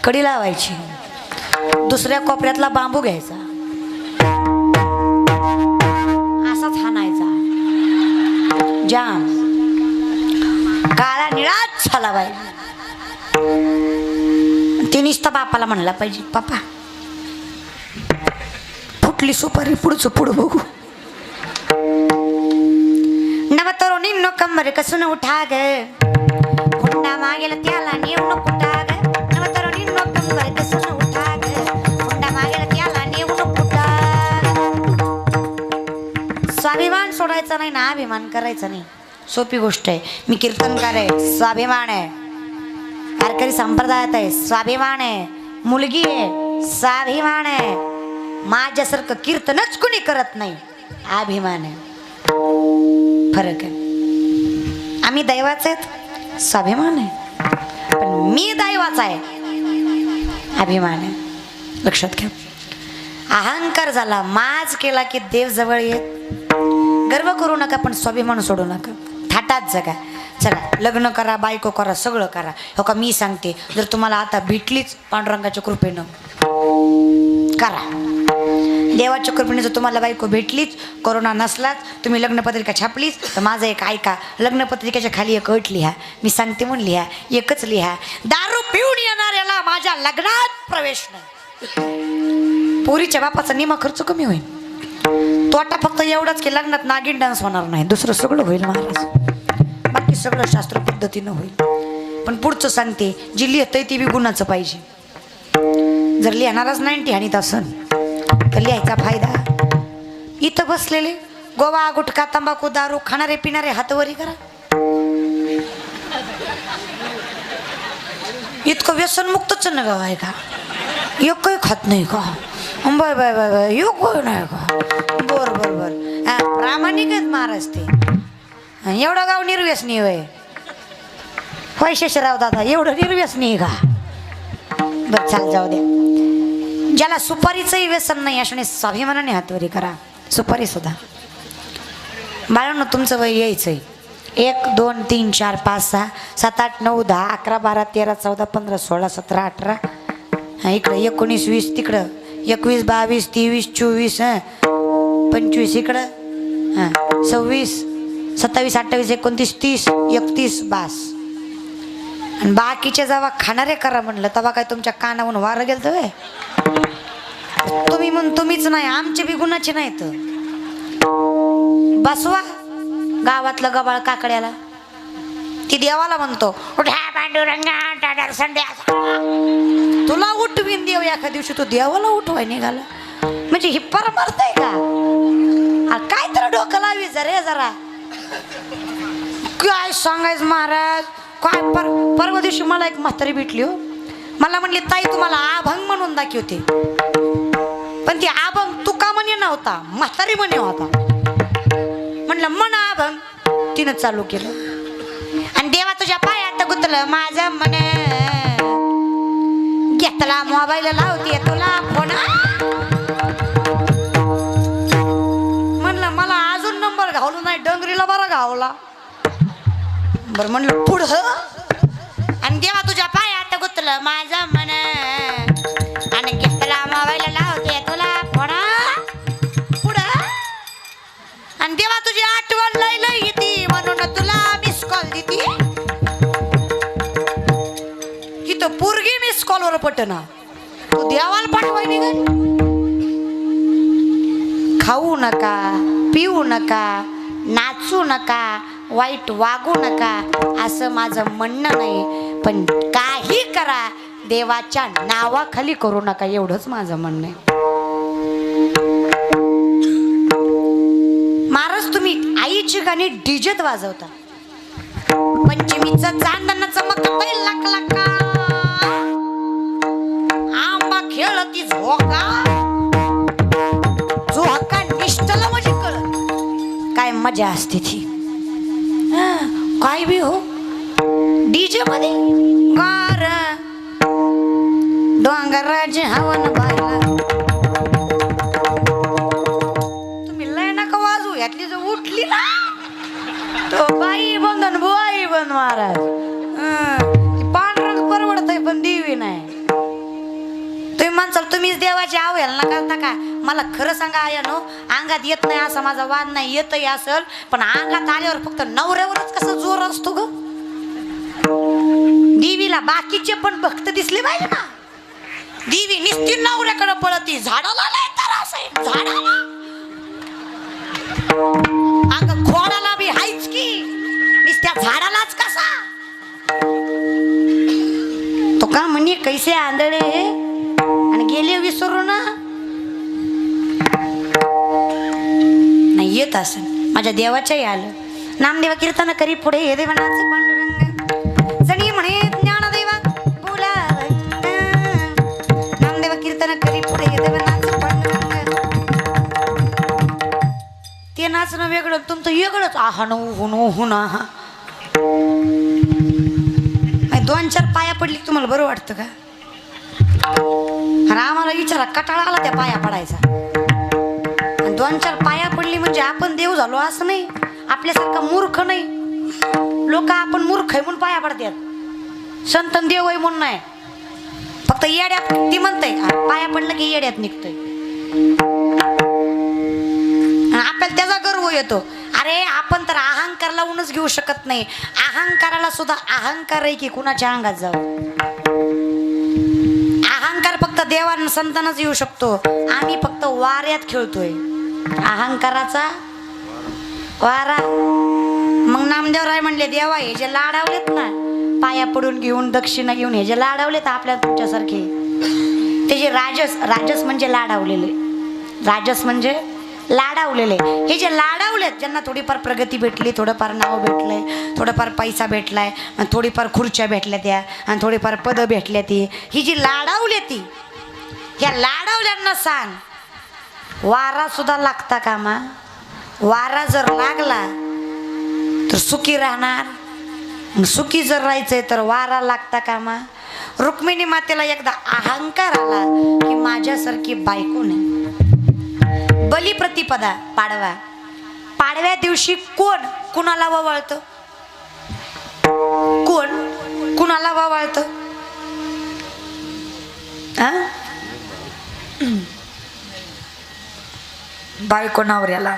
कडी लावायची, दुसऱ्या कोपऱ्यातला बांबू घ्यायचा, असाच हाणायचा, जाम काळा निळाच झाला बाई. ते नुसतं बापाला म्हणला पाहिजे, पापा फुटली सुपारी, पुढचं पुढं बघू. नवतरुणी नो कंबर कसून उठा ग, हुंडा मागेला त्याला नेऊ नको टाग. नवतरुणी नो कंबर कसून उठा ग, हुंडा मागेला त्याला नेऊ नको टाग. स्वाभिमान सोडायचा नाही ना, अभिमान करायचा नाही. सोपी गोष्ट आहे. मी कीर्तनकार आहे, स्वाभिमान आहे. वारकरी संप्रदायात आहे, स्वाभिमान आहे. मुलगी आहे, स्वाभिमान आहे. माझ्यासारखं कीर्तनच कुणी करत नाही. अभिमान आहे. फरक आहे. आम्ही दैवाचे आहेत, स्वाभिमान आहे. पण मी दैवाचा आहे, अभिमान आहे. लक्षात घ्या. अहंकार झाला, माज केला की देव जवळ येत. गर्व करू नका, पण स्वाभिमान सोडू नका. थाटात जगा. चला लग्न करा, बायको करा, सगळं करा. हो का, मी सांगते, जर तुम्हाला आता भेटलीच पांडुरंगाच्या कृपेनं करा. देवाच्या कृपेने जर तुम्हाला बायको भेटलीच, कोरोना नसलाच, तुम्ही लग्नपत्रिका छापलीच, तर माझं एक ऐका. लग्नपत्रिकेच्या खाली एक अट लिहा. मी सांगते म्हणून लिहा, एकच लिहा. दारू पिऊन येणाऱ्याला माझ्या लग्नात प्रवेश नाही. पोरीच्या बापाचा निमा खर्च कमी होईल. तोटा फक्त एवढाच की लग्नात नागिन डान्स होणार नाही, दुसरं सगळं होईल महाराज. बाकी सगळं शास्त्र पद्धतीनं होईल. पण पुढचं सांगते, जी लिहितंय ती बी गुणाचं पाहिजे. जर लिहिणारच 90 आणि तसं तर लिहायचा फायदा. इथं बसलेले गोवा, गुटखा, तंबाखू, दारू खाणारे पिणारे हातवरी करा. इतकं व्यसनमुक्तच न गाव आहे का? एक काही खात नाही का? बाय बाय बाय बाय, योग नाही का? बर बर बर. प्रामाणिक आहेत महाराज ते. एवढं गाव निर्व्यसनी होय शेषराव दादा, एवढं निर्व्यसनी का? बरं चाल, जाऊ द्या. ज्याला सुपारीचंही व्यसन नाही अशाने स्वाभिमानाने हातवरी करा. सुपारी सुद्धा. बाळांनो, तुमचं वय यायचंय. 1 2 3 4 5 6 7 8 9 10 11 12 13 14 15 16 17 18. इकडं 19 20, तिकडं 21 22 23 24 25 इकडं 26 27 28 29 30 31 बास. आणि बाकीचे जेव्हा खाणारे करा म्हणलं तेव्हा काय तुमच्या कानावून वारं गेलं तर तुम्ही म्हणून तुम्हीच नाही, आमचे बी गुणाचे नाहीत. बसवा गावातलं गबाळ काकड्याला. ती देवाला म्हणतो, तुला उठवीन देव एका दिवशी. तू देवाला उठवाय निघाला म्हणजे ही परमार्थ आहे का? काय तर डोकं लावी जरा. काय सांगायचं महाराज. काय परवा दिवशी मला एक म्हातारी भेटली हो. मला म्हणली, ताई तुम्हाला अभंग म्हणून दाखवते. पण ती अभंग तुका म्हणे नव्हता, म्हातारी म्हणे होता. म्हणलं मन अभंग. तिनं चालू केलं. आणि देवा तुझ्या पायात गुतलं माझं मन, घेतला मोबाईल लावते तुला फोन. म्हणलं मला अजून नंबर घावलो नाही, डंगरीला बरा घावला. बरं म्हणलं पुढं. आणि देवा तुझ्या पायात गुतलं माझं मन, आणि घेतला मोबाईल लावते तुला फोन. पुढं. आणि देवा तुझी आठवण लय येते म्हणून तुला मिस कॉल देते. इथं पोरगी मिस कॉलवर पटना, तू देवाला पाठवाय निघाल. खाऊ नका, पिऊ नका, नाचू नका, वाईट वागू नका असं माझं म्हणणं नाही. पण काही करा, देवाच्या नावाखाली करू नका, एवढंच माझं म्हणणं आहे. महाराज तुम्ही आईची गाणी डीजेत वाजवता. पंचमीचं चांदणं चमकतंय लाख लाखा, आंबा खेळती झोका. झोका निष्ठला म्हणजे कळत काय मजा असते ती. काय बी हो डीजे मध्ये गार डोंगराज हवन बायला. तुम्ही लय नका वाजू, यातली जो उठली ना तो बाई बंधन बुवाई बंद महाराज. पांढरंग परवडतय पण देवी नाही. तुम्ही म्हणसाल तुम्हीच देवाची आवयाल ना करता का? मला खरं सांगा आयानो, अंगात येत नाही असा माझा वाद नाही. येतही असल पण अंगात आल्यावर फक्त नवऱ्यावरच कसं जोर असतो ग. देवीला बाकीचे पण भक्त दिसले पाहिजे ना. देवी निस्ती नवऱ्याकडे पळती, झाडाला लय त्रास आहे झाडाला. अगं खोडाला बी हायच की, निस्त्या झाडालाच कसा. तो का म्हणे कैसे आंधळे आणि गेले विसरून नाही येत असं. माझ्या देवाच्याही आलं. नामदेवा कीर्तन करी पुढे हे देवनाचे पांडुरंग जणी म्हणे ज्ञानदेवा बोला. नामदेवा कीर्तन नाचणं वेगळं तुमचं वेगळंच आहान उहून उहून आहा. 2-4 पाया पडली तुम्हाला बरं वाटतं का? आणि आम्हाला विचारा कटाळा आला त्या पाया पडायचा. 2-4 पाया पडली म्हणजे आपण देव झालो असं नाही. आपल्यासारखा मूर्ख नाही. लोक आपण मूर्ख आहे म्हणून पाया पडतात. संत देव आहे म्हणून नाही. फक्त येड्यात ती म्हणते पाया पडलं की येड्यात निघतंय. आपल्याला त्याचा गर्व येतो. अरे आपण तर अहंकार लावूनच घेऊ शकत नाही. अहंकाराला सुद्धा अहंकार आहे की कुणाच्या अंगात जाऊ. अहंकार फक्त देवान संतांनाच येऊ शकतो. आम्ही फक्त वाऱ्यात खेळतोय. अहंकाराचा वारा. मग नामदेवराय म्हणले देवा हे जे लाडावलेत ना पाया पडून घेऊन दक्षिणा घेऊन हे जे लाडावलेत आपल्या तुमच्यासारखे ते जे राजस म्हणजे लाडावलेले. राजस म्हणजे लाडावलेले. हे जे लाडावलेत ज्यांना थोडीफार प्रगती भेटली, थोडंफार नाव भेटलंय, थोडंफार पैसा भेटलाय, थोडीफार खुर्च्या भेटल्या त्या आणि थोडीफार पदं भेटल्या ती, ही जी लाडावली ती ह्या लाडावल्यांना सांग वारा सुद्धा लागता कामा. वारा जर लागला तर सुखी राहणार. सुखी जर राहायचंय तर वारा लागता कामा. रुक्मिणी मातेला एकदा अहंकार आला की माझ्यासारखी बायको नाही. बलिप्रतिपदा पाडवा. पाडव्या दिवशी कोण कुणाला ववाळतं? कोण कुणाला ववाळतं? बायको नवऱ्याला.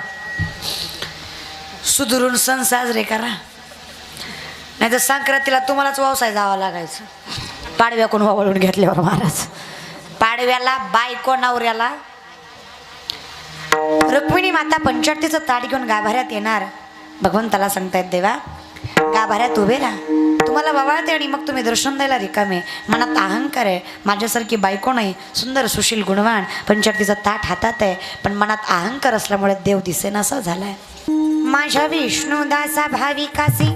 सुधरून सण साजरे करा. नाही तर संक्रांतीला तुम्हालाच व्यवसाय जावं लागायचं. पाडव्या कोण ववाळून घेतल्यावर महाराज. पाडव्याला बायको नवऱ्याला. रुक्मिणी माता पंचवटीचं ताट घेऊन गाभाऱ्यात येणार. भगवंताला सांगतायत देवा गाभाऱ्यात उभे राहा. तुम्हाला ववाळते आणि मग तुम्ही दर्शन द्यायला रिकामे. मनात अहंकार आहे माझ्यासारखी बायको नाही. सुंदर सुशील गुणवान पंचवटीचं ताट हातात आहे पण मनात अहंकार असल्यामुळे देव दिसेनासा झालाय. माझ्या विष्णुदासा भाविकासी.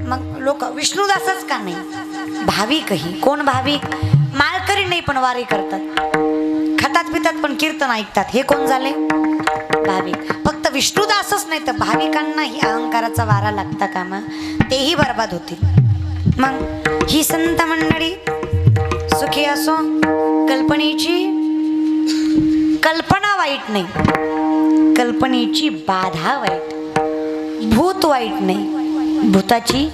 मग लोक विष्णुदासच का नाही भाविकही. कोण भाविक? माळकरी नाही पण वारी करतात. खातात पितात पण कीर्तन ऐकतात. हे कोण झाले? भाविक. फक्त विष्णुदासच नाही तर भाविकांनाही अहंकाराचा वारा लागता कामा. तेही बर्बाद होतील. मग ही संत मंडळी सुखी असो. कल्पनेची कल्पना वाईट नाही. कल्पनेची बाधा वाईट. भूत वाईट नाही. भूताची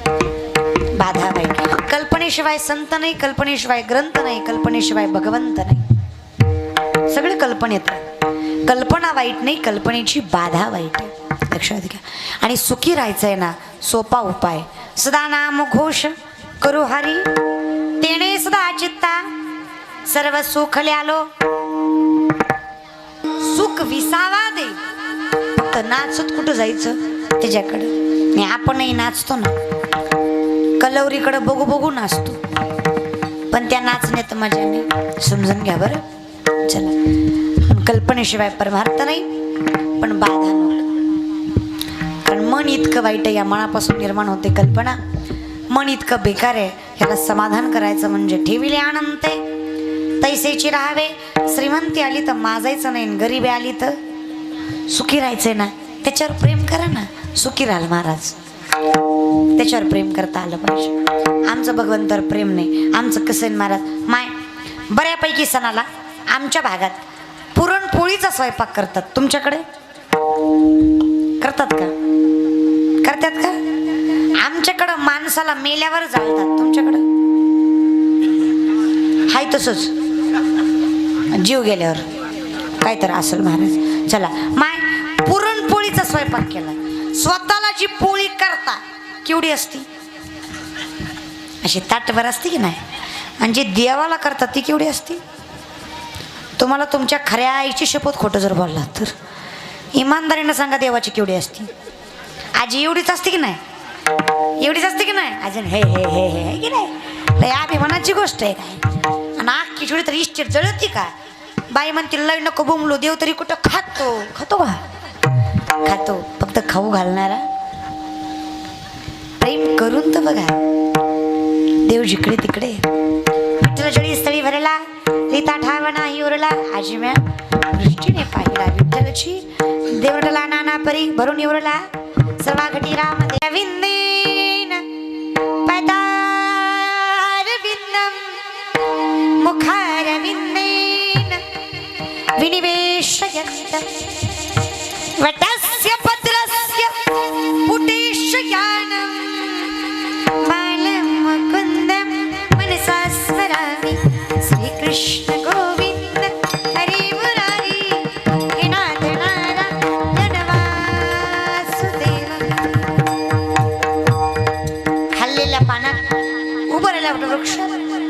बाधा वाईट. कल्पनेशिवाय संत नाही. कल्पनेशिवाय ग्रंथ नाही. कल्पनेशिवाय भगवंत नाही. सगळे कल्पनेत आहे. कल्पना वाईट नाही. कल्पनेची बाधा वाईट आहे. लक्षात घ्या. आणि सुखी राहायचंय ना सोपा उपाय. सदा नाम घोष करू हरी तेणे सदा चित्ता सर्व सुख ल्यालो. सुख विसावा दे. तर नाचत कुठं जायचं त्याच्याकडं. आणि आपणही नाचतो ना. कलवरीकडे बघू बघू नाचतो पण त्या नाचण्यात मजा नाही. समजून घ्या बरं. चला. कल्पनेशिवाय परमार्थ नाही पण बाधा नको. कारण मन इतकं वाईट आहे. या मनापासून निर्माण होते कल्पना. मन इतकं बेकार आहे. ह्याला समाधान करायचं म्हणजे ठेविले आनंद तैसेची राहावे. श्रीमंती आली तर माजायचं नाही. गरीबी आली तर सुखी राहायचंय ना. त्याच्यावर प्रेम करा ना. सुखी राहाल महाराज. त्याच्यावर प्रेम करता आलं पाहिजे. आमचं भगवंतावर प्रेम नाही. आमचं कसं महाराज माय बऱ्यापैकी सणाला आमच्या भागात पुरणपोळीचा स्वयंपाक करतात. तुमच्याकडे करतात का? करतात का? आमच्याकडं माणसाला मेल्यावर जाळतात. तुमच्याकडं हाय तसंच जीव गेल्यावर काय तर असेल महाराज. चला माय पुरणपोळीचा स्वयंपाक केला. स्वतःला जी पोळी करता केवढी असती? अशी ताटभर असते की नाही. म्हणजे देवाला करतात ती केवढी असती? तुम्हाला तुमच्या खऱ्या आईची शपथ खोटं जर बोलला तर इमानदारीनं सांगा देवाची केवढी असती? आजी एवढीच असते की नाही? एवढीच असते की नाही? अजून हे हे हे हे की नाही? लय अभिमानाची गोष्ट आहे काय? आणि आग खिचडी तर इष्टेट जळती का? बाई म्हणते लय नको बोंबलो. देव तरी कुठं खातो? खातो का? खातो. फक्त खाऊ घालणारा प्रेम करून तर बघा. देव जिकडे तिकडे. विठ्ठल जळी स्थळी भरला रीता ठाव नाही उरला. आजी म्या दृष्टीने पाहिला विठ्ठलची देवडला नाना परी भरून येवरला सर्वा घटी राम देविंदेन पदार विंदम मुखार विंदेन विनिवेशयन्तं वटस्य पत्रस्य पुटेशयानं बालं मुकुन्दं मनसा स्मरामि श्रीकृष्ण गोविन्द हरि मुरारी हे नाथ नारायण वासुदेव. हल्लेल्या पानात उभं राहिला वृक्ष,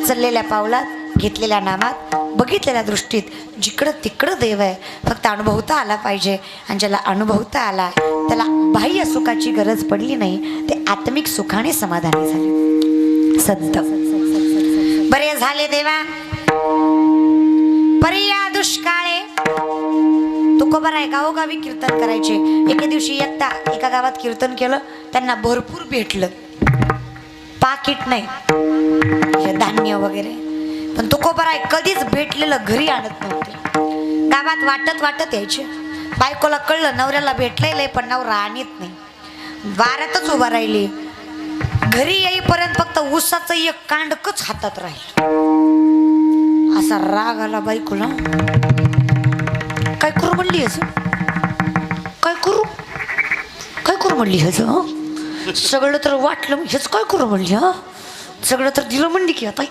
चाललेल्या पावलात, घेतलेल्या नामात, बघितलेल्या दृष्टीत जिकडं तिकडं देव आहे. फक्त अनुभवता आला पाहिजे. आणि ज्याला अनुभवता आला त्याला बाह्य सुखाची गरज पडली नाही, ते आत्मिक सुखाने समाधानी झाले. संत बरे झाले देवा पर्या दुष्काळे. तुकोबाराय गावोगावी कीर्तन करायचे. एके दिवशी एकटा एका गावात कीर्तन केलं, त्यांना भरपूर भेटलं. पाकिट नाही, धान्य वगैरे, पण तुकोबाराय कधीच भेटलेलं घरी आणत नव्हते. गावात वाटत वाटत यायचे. बायकोला कळलं नवऱ्याला भेटलेलं पण नवरा आणत नाही. वाऱ्यातच उभा राहिली. घरी येईपर्यंत फक्त ऊसाचं एक कांडकच हातात राहील. असा राग आला बायकोला. काय करू म्हणली ह्याच, काय करू म्हणली ह्याच. सगळं तर वाटलं हेच काय करू म्हणली. सगळं तर दिलं म्हणली की आता.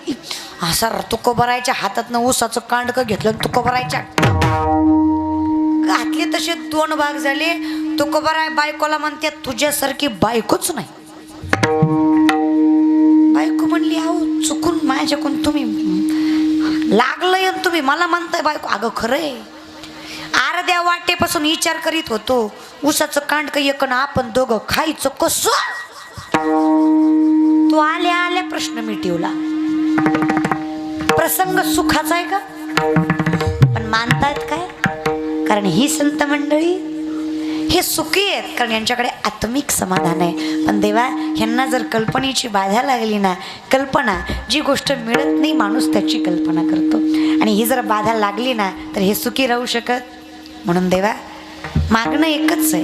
असा तुकोबारायच्या हातातनं ऊसाचं कांडक घेतलं. तुकोबारायच्या घातले तसे 2 भाग झाले. तुकोबाराय बायकोला म्हणते तुझ्यासारखी बायकोच नाही. बायको म्हणली अहो चुकून माझ्याकडून तुम्ही लागलंय, तुम्ही मला म्हणताय बायको. अगं खरंय, अर्ध्या वाटेपासून विचार करीत होतो ऊसाचं कांडक एकन आपण दोघं खायचं कसं. तो आल्या आल्या प्रश्न मिटवला. प्रसंग सुखाचा आहे का, पण मानतात काय. कारण ही संत मंडळी हे सुखी आहेत, कारण यांच्याकडे आत्मिक समाधान आहे. पण देवा ह्यांना जर कल्पनेची बाधा लागली ना, कल्पना जी गोष्ट मिळत नाही माणूस त्याची कल्पना करतो, आणि ही जर बाधा लागली ना तर हे सुखी राहू शकत. म्हणून देवा मागणं एकच आहे,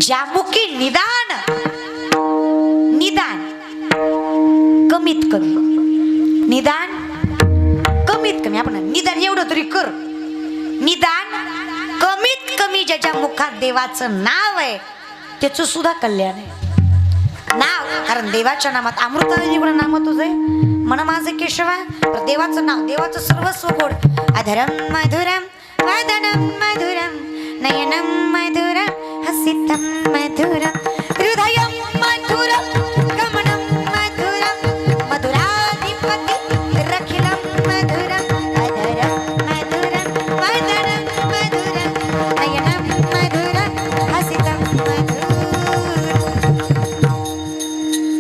ज्यामुखी निदान निदान कमीत कमी, निदान कमीत कमी. आपण निदान एवढं तरी कर. निदान कमीत कमी ज्याच्या मुखात देवाचं नाव आहे त्याचं सुद्धा कल्याण आहे. नाव, कारण देवाच्या नामात अमृताने एवढं नाम तुझे मन माझे केशवा. देवाचं नाव, देवाचं सर्वस्व गोड. अधरम मधुरम वदनम मधुरम नयनम मधुरम हसितम मधुरम हृदयम मधुरम गमनम मधुरम मधुराधिपति रखिलम मधुरम अधरम मधुरम वदनम मधुरम नयनम मधुरम हसितम मधुरम.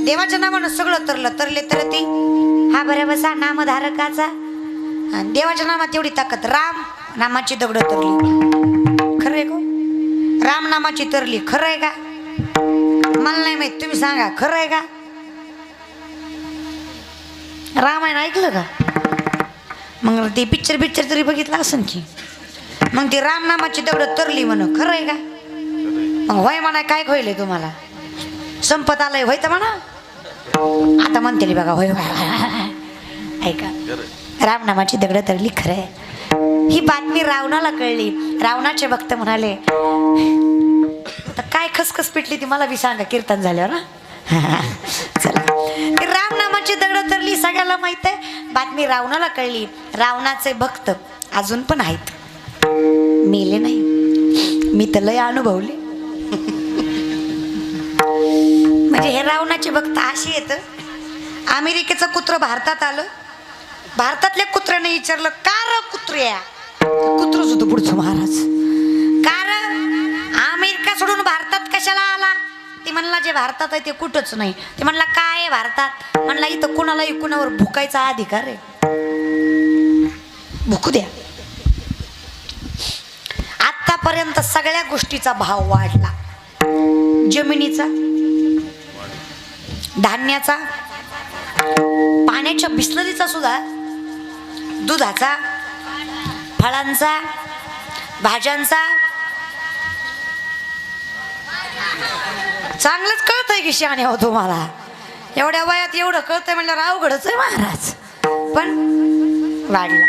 देवाच्या नावानं सगळं तरले तरती. हा बरं बसा नामधारकाचा. देवाच्या नामात एवढी ताकद. राम नामाची दगड तरली, खरं आहे का. राम नामाची तरली, खरं आहे का. मला नाही माहित, तुम्ही सांगा खरं आहे का. रामायण ऐकलं का. मग ते पिक्चर तरी बघितलं असेल की. मग ती राम नामाची दगड तरली म्हण, खरं आहे का. मग होय म्हणा, काय होईल तुम्हाला. संपत आलंय होय तर म्हणा. आता म्हणते बघा होय ऐका, राम नामाची दगड तरली, खरं आहे. ही बातमी रावणाला कळली. रावणाचे भक्त म्हणाले आता काय खसखस पिटली ती मला बी सांगा कीर्तन झाल्यावर ना. चला, राम नामाची दगड तरली सगळ्याला माहित आहे. बातमी रावणाला कळली. रावणाचे भक्त अजून पण आहेत, मेले नाही. मी तर लय अनुभवले. म्हणजे हे रावणाचे भक्त अशी येत. अमेरिकेचं कुत्र भारतात आलं. भारतातल्या कुत्र्याने विचारलं का र कुत्र्या. कुत्रच होतं पुढचं महाराज. कारण अमेरिका सोडून भारतात कशाला आला. ते म्हणला जे भारतात आहे ते कुठंच नाही. ते म्हणला काय आहे भारतात. म्हणला इथं कुणालाही कुणावर भुकायचा अधिकार आहे, भुकू द्या. आतापर्यंत सगळ्या गोष्टीचा भाव वाढला. जमिनीचा, धान्याचा, पाण्याच्या बिसलरीचा सुद्धा, दुधाचा, फळांचा, भाज्यांचा, चांगलंच कळतंय की शहाणे हो तुम्हाला, एवढ्या वयात एवढं कळतंय म्हणल्यावर अवघडच आहे महाराज. पण वाढला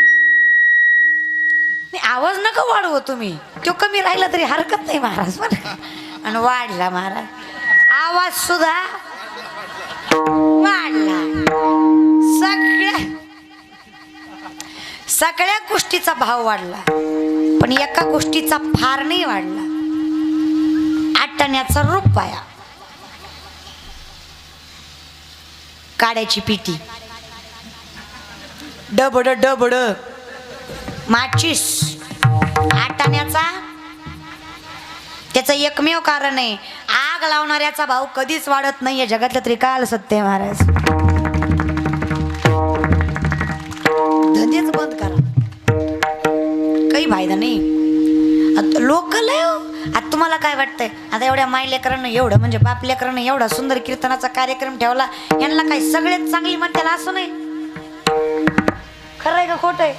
नाही, आवाज नका वाढवू तुम्ही, तो कमी राहिला तरी हरकत नाही महाराज बरं का. आणि वाढला महाराज, आवाज सुद्धा वाढला. सगळ्या गोष्टीचा भाव वाढला, पण एका गोष्टीचा फार नाही वाढला, आटण्याचा रुपया. काड्याची पिटी, डबड डबड माचीस, आटण्याचा. त्याचं एकमेव कारण आहे, आग लावणाऱ्याचा भाव कधीच वाढत नाहीये जगातलं तरी काय सत्य आहे महाराज. धंदेच बंद करा, काही फायदा नाही. लोकल आहे आता. तुम्हाला काय वाटतंय आता एवढ्या मायलेकरांना एवढं म्हणजे बापलेकरांना एवढा सुंदर कीर्तनाचा कार्यक्रम ठेवला, यांना काही सगळेच चांगली म्हणताला असं नाही. खरंय का खोट आहे?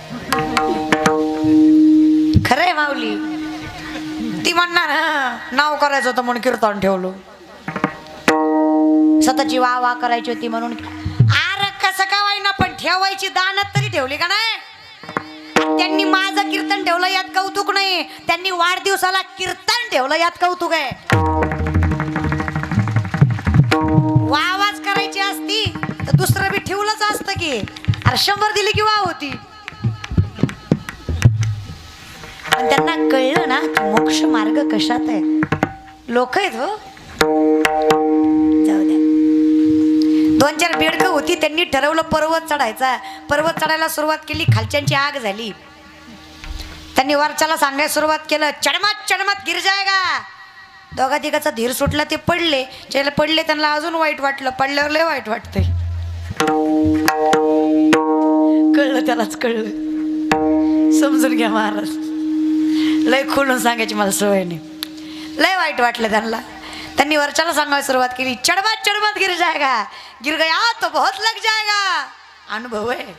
खरंय माऊली. ती म्हणणार नाव करायचं होतं म्हणून कीर्तन ठेवलं, स्वतःची वाह करायची होती म्हणून. अरे कसं का वाईना, पण ठेवायची दानत तरी ठेवली का नाही? त्यांनी माझं कीर्तन ठेवलं यात कौतुक नाही, त्यांनी वाढदिवसाला कीर्तन ठेवलं यात कौतुक आहे. वाहच करायची असती तर दुसरं बी ठेवलंच असतं की. अरे 100 दिली की वाह होती. पण त्यांना कळलं ना की मोक्ष मार्ग कशात आहे. लोक आहेत हो, जाऊ द्या. 2-4 बेडकं होती, त्यांनी ठरवलं पर्वत चढायचा. पर्वत चढायला सुरुवात केली, खालच्यांची आग झाली. त्यांनी वरच्याला सांगायला सुरुवात केलं, चढमत चढमत गिर जायगा. दोघा तिघाचा धीर सुटला, ते पडले. ज्याला पडले त्यांना अजून वाईट वाटलं, पडल्यावर लय वाईट वाटतंय. कळलं, त्यालाच कळलं. समजून घ्या महाराज, लय खोलून सांगायची मला सवय नाही. लय वाईट वाटलं त्यांना. त्यांनी वरच्याला सांगायला सुरुवात केली, चढमत चढमत गिर जाएगा, गिर गया तो बहुत लग जाएगा. अनुभव आहे.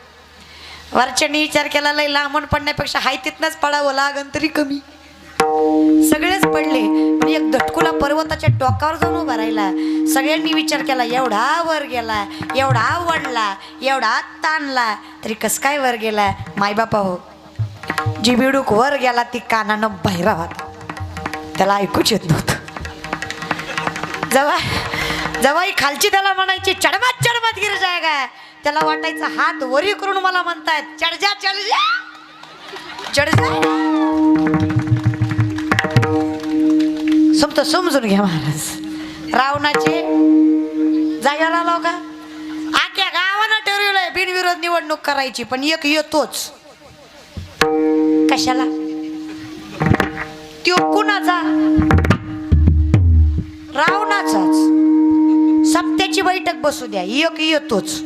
वरच्यानी विचार केला, लय लांबून पडण्यापेक्षा हाय तिथनच पडावं लागन तरी कमी. सगळेच पडले, पण एक धटकुला पर्वताच्या टोकावर जाऊन उभा राहिला. सगळ्यांनी विचार केला, एवढा वर गेला, एवढा वडला, एवढा ताणला, तरी कस काय वर गेला? मायबापा हो, जी बिडूक वर गेला ती कानानं बाहेर होता, त्याला ऐकूच येत नव्हतं. जवाई खालची त्याला म्हणायची, चढमत चढमत गिर जायगा. त्याला वाटायचा हात वरी करून मला म्हणतायत, चढ जा चढ जा चढ जा. समजून घ्या महाराज. रावणाचे जागेला आलो का? आख्या गावानं ठरवलंय बिनविरोध निवडणूक करायची, पण एक येतोच. कशाला? त्यो कुणाचा? रावणाचाच. सप्त्याची बैठक बसू द्या, एक येतोच.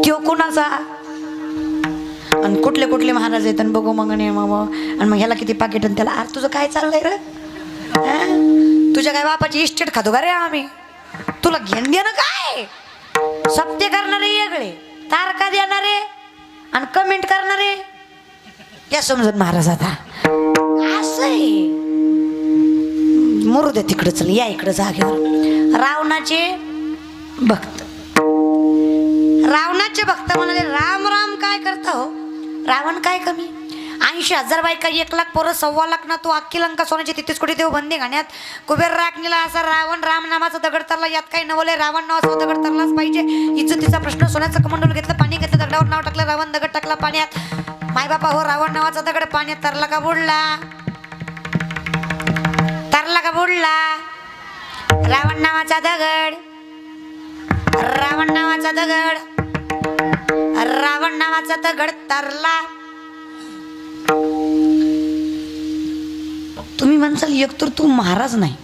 त्यो कुणाचा? आणि कुठले कुठले महाराज येत बघू मग. आणि मग ह्याला किती पाकिट, आणि त्याला अरे तुझं काय चाललंय रे? तुझ्या काय बापाची इस्टेट खातो का रे आम्ही? तुला घेण देणं काय? सप्ते करणारे वेगळे, तारका देणारे आणि कमेंट करणारे. या समजून महाराज आता असं आहे. मरू दे तिकडं, चल या इकडं जागेवर. रावणाचे भक्त म्हणाले, राम राम काय करता हो? रावण काय कमी? 80,000 बायका, 1,00,000 पोरं, 1,25,00,000 ना तू, अख्खी लंका सोन्याची, 33 कोटी देव बंदी घाण्यात. कुबेर राखणीला असा रावण, राम नामाचा दगड तरला, यात काही नवले. रावण नावाचा दगड तरलाच पाहिजे. इज्जतीचा प्रश्न. सोन्याचं कमंडल घेतलं, पाणी घेतलं, दगडावर नाव टाकलं, रावण दगड टाकला पाण्यात. मायबापा हो, रावण नावाचा दगड पाण्यात तरला का बुडला? तरला का बुडला? रावण नावाचा दगड, रावण नावाचा दगड, रावण नावाचा दगड तरला. तुम्ही म्हणसाल, एकतर तू महाराज नाही,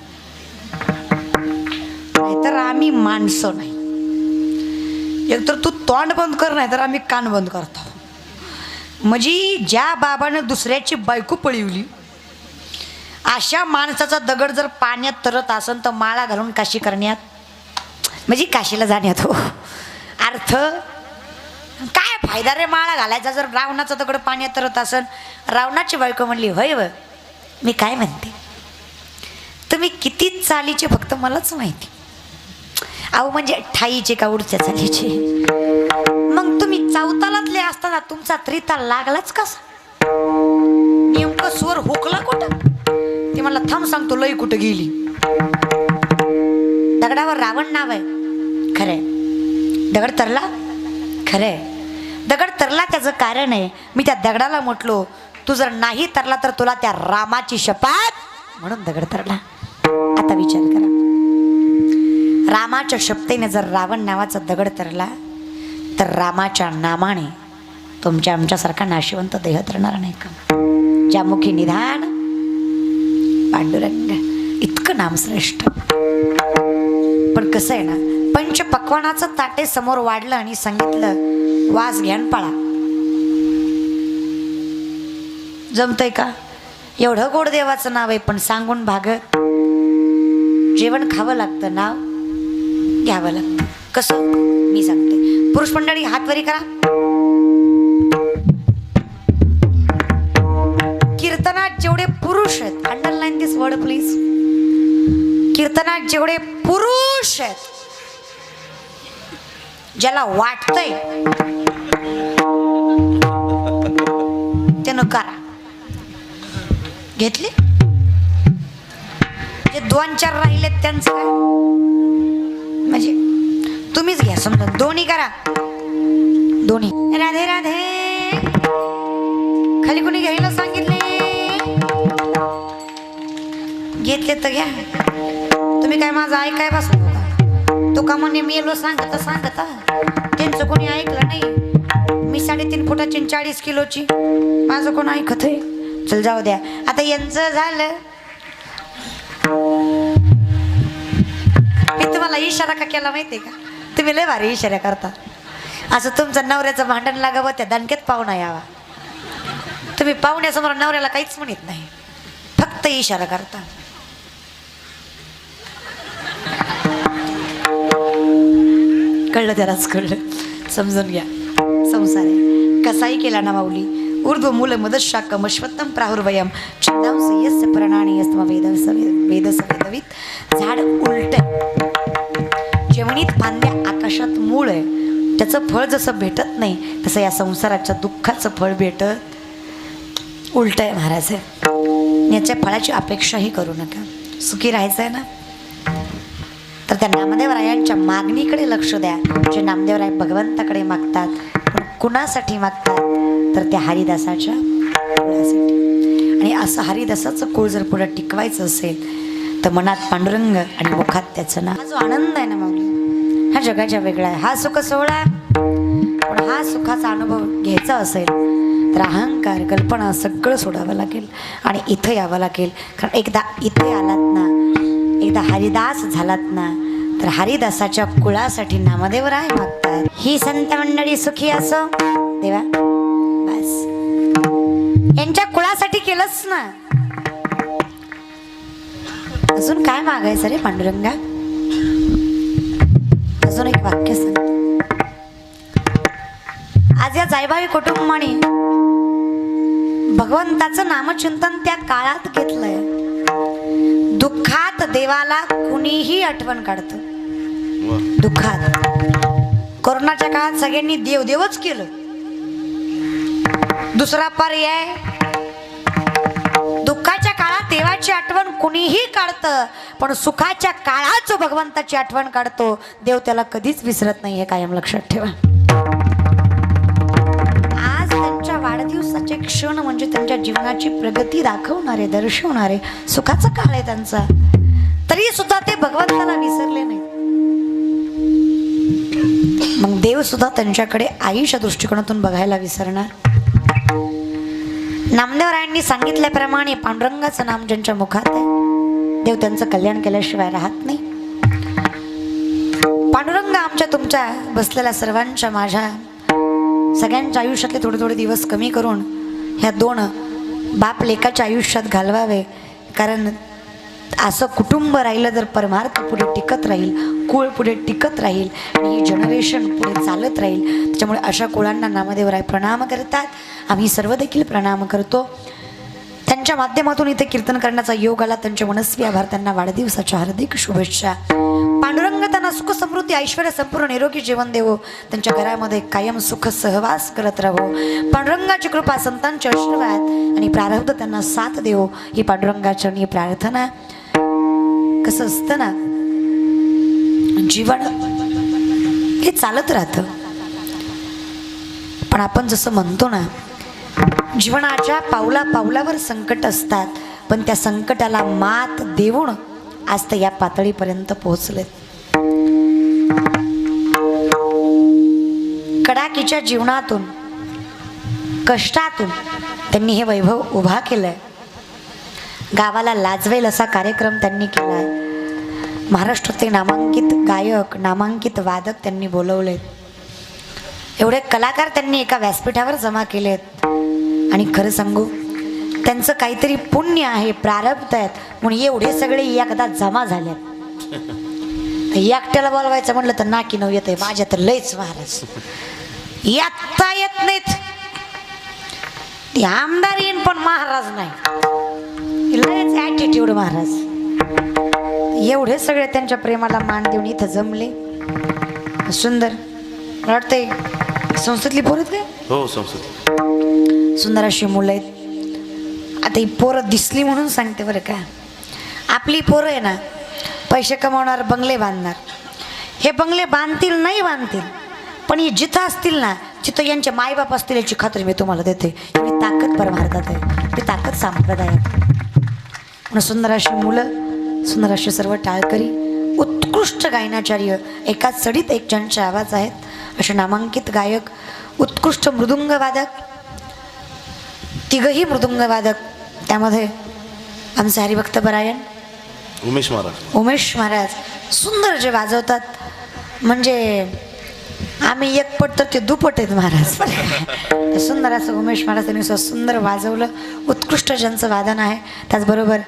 नाहीतर आम्ही माणसं नाही. एकतर तू तोंड बंद कर, नाही तर आम्ही कान बंद करतो. म्हणजे ज्या बाबानं दुसऱ्याची बायको पळवली, अशा माणसाचा दगड जर पाण्यात तरत असेल तर माळा घालून काशी करण्यात, म्हणजे काशीला जाण्यात हो अर्थ काय फायदा रे माळा घालायचा जर रावणाचा दगड पाण्यात तरत असेल. रावणाची बायको म्हणली, होय व मी काय म्हणते, तुम्ही तुम्ही किती चालीचे फक्त मलाच माहिती. अहो म्हणजे ठाईचे का उडच्या चालीचे. मग तुम्ही चौतालातले असताना तुमचा त्रिताल लागलाच कसा? नेमकं स्वर हुकला कुठं? ते मला थांब सांगतो लई कुठं गेली. दगडावर रावण नाव आहे खरंय. दगड तरला खरंय. दगड तरला त्याचं कारण आहे. मी त्या दगडाला म्हटलो तू जर नाही तरला तर तुला त्या रामाची शपथ, म्हणून दगड तरला. आता विचार करा, रामाच्या शपथेने जर रावण नावाचा दगड तरला तर रामाच्या नामाने तुमच्या आमच्यासारखा नाशिवंत देह तरणार नाही का? ज्यामुखी निधान पांडुरंग, इतकं नाम श्रेष्ठ. पण कसं आहे ना, पंच पक्वानाचं ताटे समोर वाढलं आणि सांगितलं वास घ्यान पाळा. जमतंय का? एवढं गोड देवाचं नाव आहे पण सांगून भागत. जेवण खावं लागतं, नाव घ्यावं लागतं. कसं मी सांगते. पुरुष मंडळी हात वरी करा. कीर्तनात जेवढे पुरुष आहेत, अंडरलाईन दिस वर्ड प्लीज, कीर्तनात जेवढे पुरुष आहेत, ज्याला वाटतंय त्यानं करा. घेतली? जे 2-4 राहिलेत त्यांचं काय? म्हणजे तुम्हीच घ्या समजा, दोन्ही करा. दोन्ही राधे राधे. खाली कोणी घ्यायला सांगितले? घेतले तर घ्या. तुम्ही काय माझं ऐकाय बसलो का? तो का म्हणे मी येलो सांगता त्यांचं कोणी ऐकलं नाही. मी 3.5 फुटाची 40 किलोची, माझं कोण ऐकत आहे? चल जाऊ द्या. आता यांचं झालं. मी तुम्हाला इशारा का केला माहितीये का? तुम्ही लय भारी इशारा करता. असं तुमचं नवऱ्याचं भांडण लागावं, त्या दणक्यात पाहुणा यावा. तुम्ही पाहुण्यासमोर नवऱ्याला काहीच म्हणत नाही, फक्त इशारा करता. कळलं? त्यालाच कळलं. समजून घ्या. संसार आहे. कसाही केला ना माऊली. ऊर्ध्व मूल मदशाकम अश्वत्थम प्राहुर्वयम छंदांस यस्य प्रणानी यस्तम वेदस वेदवित. झाड उलट, जमिनीत फांद्या, आकाशात मूळ आहे. त्याचं फळ जसं भेटत नाही तसं या संसाराच्या दुःखाचं फळ भेटत उलट आहे महाराज. याच्या फळाची अपेक्षाही करू नका. सुखी राहायचं आहे ना, तर त्या नामदेवरायांच्या मागणीकडे लक्ष द्या. जे नामदेवराय भगवंताकडे मागतात, पण कुणासाठी मागतात? तर त्या हरिदासाच्या कुळासाठी. आणि असं हरिदासाचं कुळ जर पुढे टिकवायचं असेल तर मनात पांडुरंग आणि मुखात त्याचं नाव. हा जो आनंद आहे ना माऊली, हा जगाच्या वेगळा आहे. हा सुख सोहळा, पण हा सुखाचा अनुभव घ्यायचा असेल तर अहंकार, कल्पना सगळं सोडावं लागेल आणि इथं यावं लागेल. कारण एकदा इथे आलात ना, एकदा हरिदास झालात ना, तर हरिदासाच्या कुळासाठी नामदेवराय मागतात. ही संत मंडळी सुखी असो देवा, बस यांच्या कुळासाठी केलंच ना. अजून काय मागायचं रे पांडुरंगा? अजून एक वाक्य सांग. आज या जायभावी कुटुंबाने भगवंताचं नामचिंतन त्या काळात घेतलंय. दुःखात देवाला कुणीही आठवण काढतं. दुःखात, कोरोनाच्या काळात सगळ्यांनी देवदेवच केलं. दुसरा पर्याय, दुःखाच्या काळात देवाची आठवण कुणीही काढतं, पण सुखाच्या काळात जो भगवंताची आठवण काढतो देव त्याला कधीच विसरत नाही. हे कायम लक्षात ठेवा. आज त्यांच्या वाढदिवसाचे क्षण म्हणजे त्यांच्या जीवनाची प्रगती दाखवणारे, दर्शवणारे सुखाचा काळ आहे त्यांचा. तरी सुद्धा ते भगवंताला विसरले नाही. मग देव सुद्धा त्यांच्याकडे आईच्या दृष्टिकोनातून बघायला विसरणार? नामदेवरायांनी सांगितल्याप्रमाणे पांडुरंगाचं नाम ज्यांच्या मुखात आहे, देव त्यांचं कल्याण केल्याशिवाय राहत नाही. पांडुरंग आमच्या तुमच्या बसलेल्या सर्वांच्या, माझ्या सगळ्यांच्या आयुष्यातले थोडे थोडे दिवस कमी करून ह्या 2 बाप लेकाच्या आयुष्यात घालवावे. कारण असं कुटुंब राहिलं तर परमार्थ पुढे टिकत राहील, कुळ पुढे टिकत राहील आणि ही जनरेशन पुढे चालत राहील. त्याच्यामुळे अशा कुळांना नामदेवराय प्रणाम करतात. आम्ही सर्व देखील प्रणाम करतो. त्यांच्या माध्यमातून इथे कीर्तन करण्याचा योग आला. त्यांचे मनस्वी आभार. त्यांना वाढदिवसाच्या हार्दिक शुभेच्छा. पांडुरंग त्यांना सुख समृद्धी ऐश्वर्य संपूर्ण निरोगी जीवन देवो. त्यांच्या घरामध्ये कायम सुख सहवास करत राहो. पांडुरंगाची कृपा संतांचे आशीर्वाद आणि प्रारब्ध त्यांना साथ देवो ही पांडुरंगाचरणी प्रार्थना. कसं असतं ना, जीवन हे चालत राहतं, पण आपण जसं म्हणतो ना, जीवनाच्या पावला पावलावर संकट असतात, पण त्या संकटाला मात देऊन आज तर या पातळीपर्यंत पोहोचलेत. कडाकीच्या जीवनातून कष्टातून त्यांनी हे वैभव उभा केलंय. गावाला लाजवेल असा कार्यक्रम त्यांनी केलाय. महाराष्ट्रातले नामांकित गायक नामांकित वादक त्यांनी बोलवलेत. एवढे कलाकार त्यांनी एका व्यासपीठावर जमा केलेत. आणि खरं सांगू, त्यांचं काहीतरी पुण्य आहे, प्रारब्ध आहेत म्हणून एवढे सगळे एकदा जमा झाल्यात. एकट्याला बोलवायचं म्हटलं तर नाकी नऊ येत आहे. माझ्या तर लयच महाराज येता येत नाहीत. ती आमदार येईन पण महाराज नाही, लयच ॲटिट्यूड महाराज. एवढे सगळे त्यांच्या प्रेमाला मान देऊन इथं जमले. सुंदर वाटतंय. संस्थेतली पोरं आहेत काय? हो, संस्कृत सुंदर अशी मुलं आहेत. आता ही पोरं दिसली म्हणून सांगते बरं का. आपली पोरं आहे ना, पैसे कमावणार, बंगले बांधणार. हे बंगले बांधतील नाही बांधतील, पण हे जिथं असतील ना, जिथं यांचे मायबाप असतील याची खात्री मी तुम्हाला देते. एवढी ताकद परमार्थात आहे, ती ताकद संप्रदायात. म्हणून सुंदर अशी मुलं, सुंदर असे सर्व टाळकरी, उत्कृष्ट गायनाचार्य, एका चढीत एक ज्यांचे आवाज आहेत असे नामांकित गायक, उत्कृष्ट मृदुंगवादक, तिघही मृदुंगवादक. त्यामध्ये आमचे हरिभक्त परायण उमेश महाराज सुंदर जे वाजवतात, म्हणजे आम्ही एक पट तर ते दुपट आहेत महाराज. सुंदर असं उमेश महाराज त्यांनी सुंदर वाजवलं. उत्कृष्ट ज्यांचं वादन आहे. त्याचबरोबर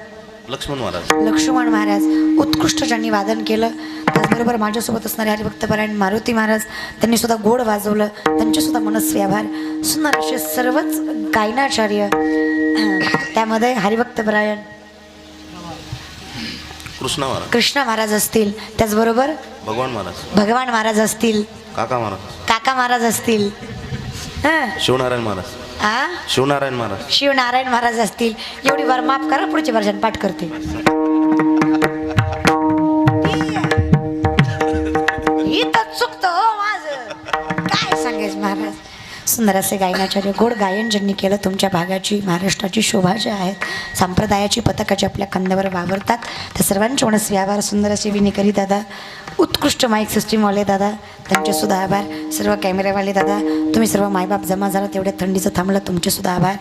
लक्ष्मण महाराज उत्कृष्ट ज्यांनी वादन केलं. त्याचबरोबर माझ्यासोबत असणारे हरिभक्त परायण मारुती महाराज, त्यांनी सुद्धा गोड वाजवलं. त्यांचे सुद्धा मनस्वी आभार. सुंदर असे सर्वच गायनाचार्य. त्यामध्ये हरिभक्त परायण कृष्ण महाराज असतील, त्याचबरोबर भगवान महाराज असतील, काका महाराज असतील, शिवनारायण महाराज असतील. एवढी वार माफ करा, पुढची वर्षात पाठ करते. चुकतो माझं काय सांगायचं महाराज. सुंदर असे गायनाचार्य, गोड गायन ज्यांनी केलं. तुमच्या भागाची, महाराष्ट्राची शोभा ज्या आहेत, संप्रदायाची पताकाची आपल्या खांद्यावर वावरतात, त्या सर्वांचे मनस्वी आभार. सुंदर असे विनिकरी दादा, उत्कृष्ट माईक सिस्टीमवाले दादा, त्यांचे सुद्धा आभार. सर्व कॅमेरावाले दादा, तुम्ही सर्व मायबाप जमा झाला, तेवढ्या थंडीचं थांबलं, तुमचे सुद्धा आभार.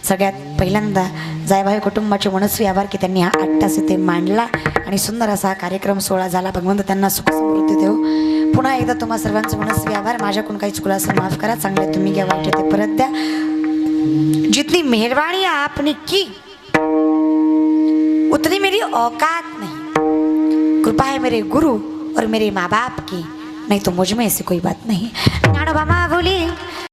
सगळ्यात पहिल्यांदा जायभाई कुटुंबाचे मनस्वी आभार की त्यांनी हा 8 तास इथे मांडला आणि सुंदर असा हा कार्यक्रम सोहळा झाला. भगवंत त्यांना सुख समृद्धी देव. पुन्हा एकदा तुम्हा सर्वांचे मनस्वी आभार. माझ्याकडून काही चुकलं असं माफ करा. चांगले तुम्ही घ्या, वाईट ते परत द्या. जितनी मेहरबानी आपने की उतनी मेरी औकात नहीं. कृपा है मेरे गुरु और मेरे माँ बाप की, नहीं तो मुझ में ऐसी कोई बात नहीं. ज्ञानोबा माऊली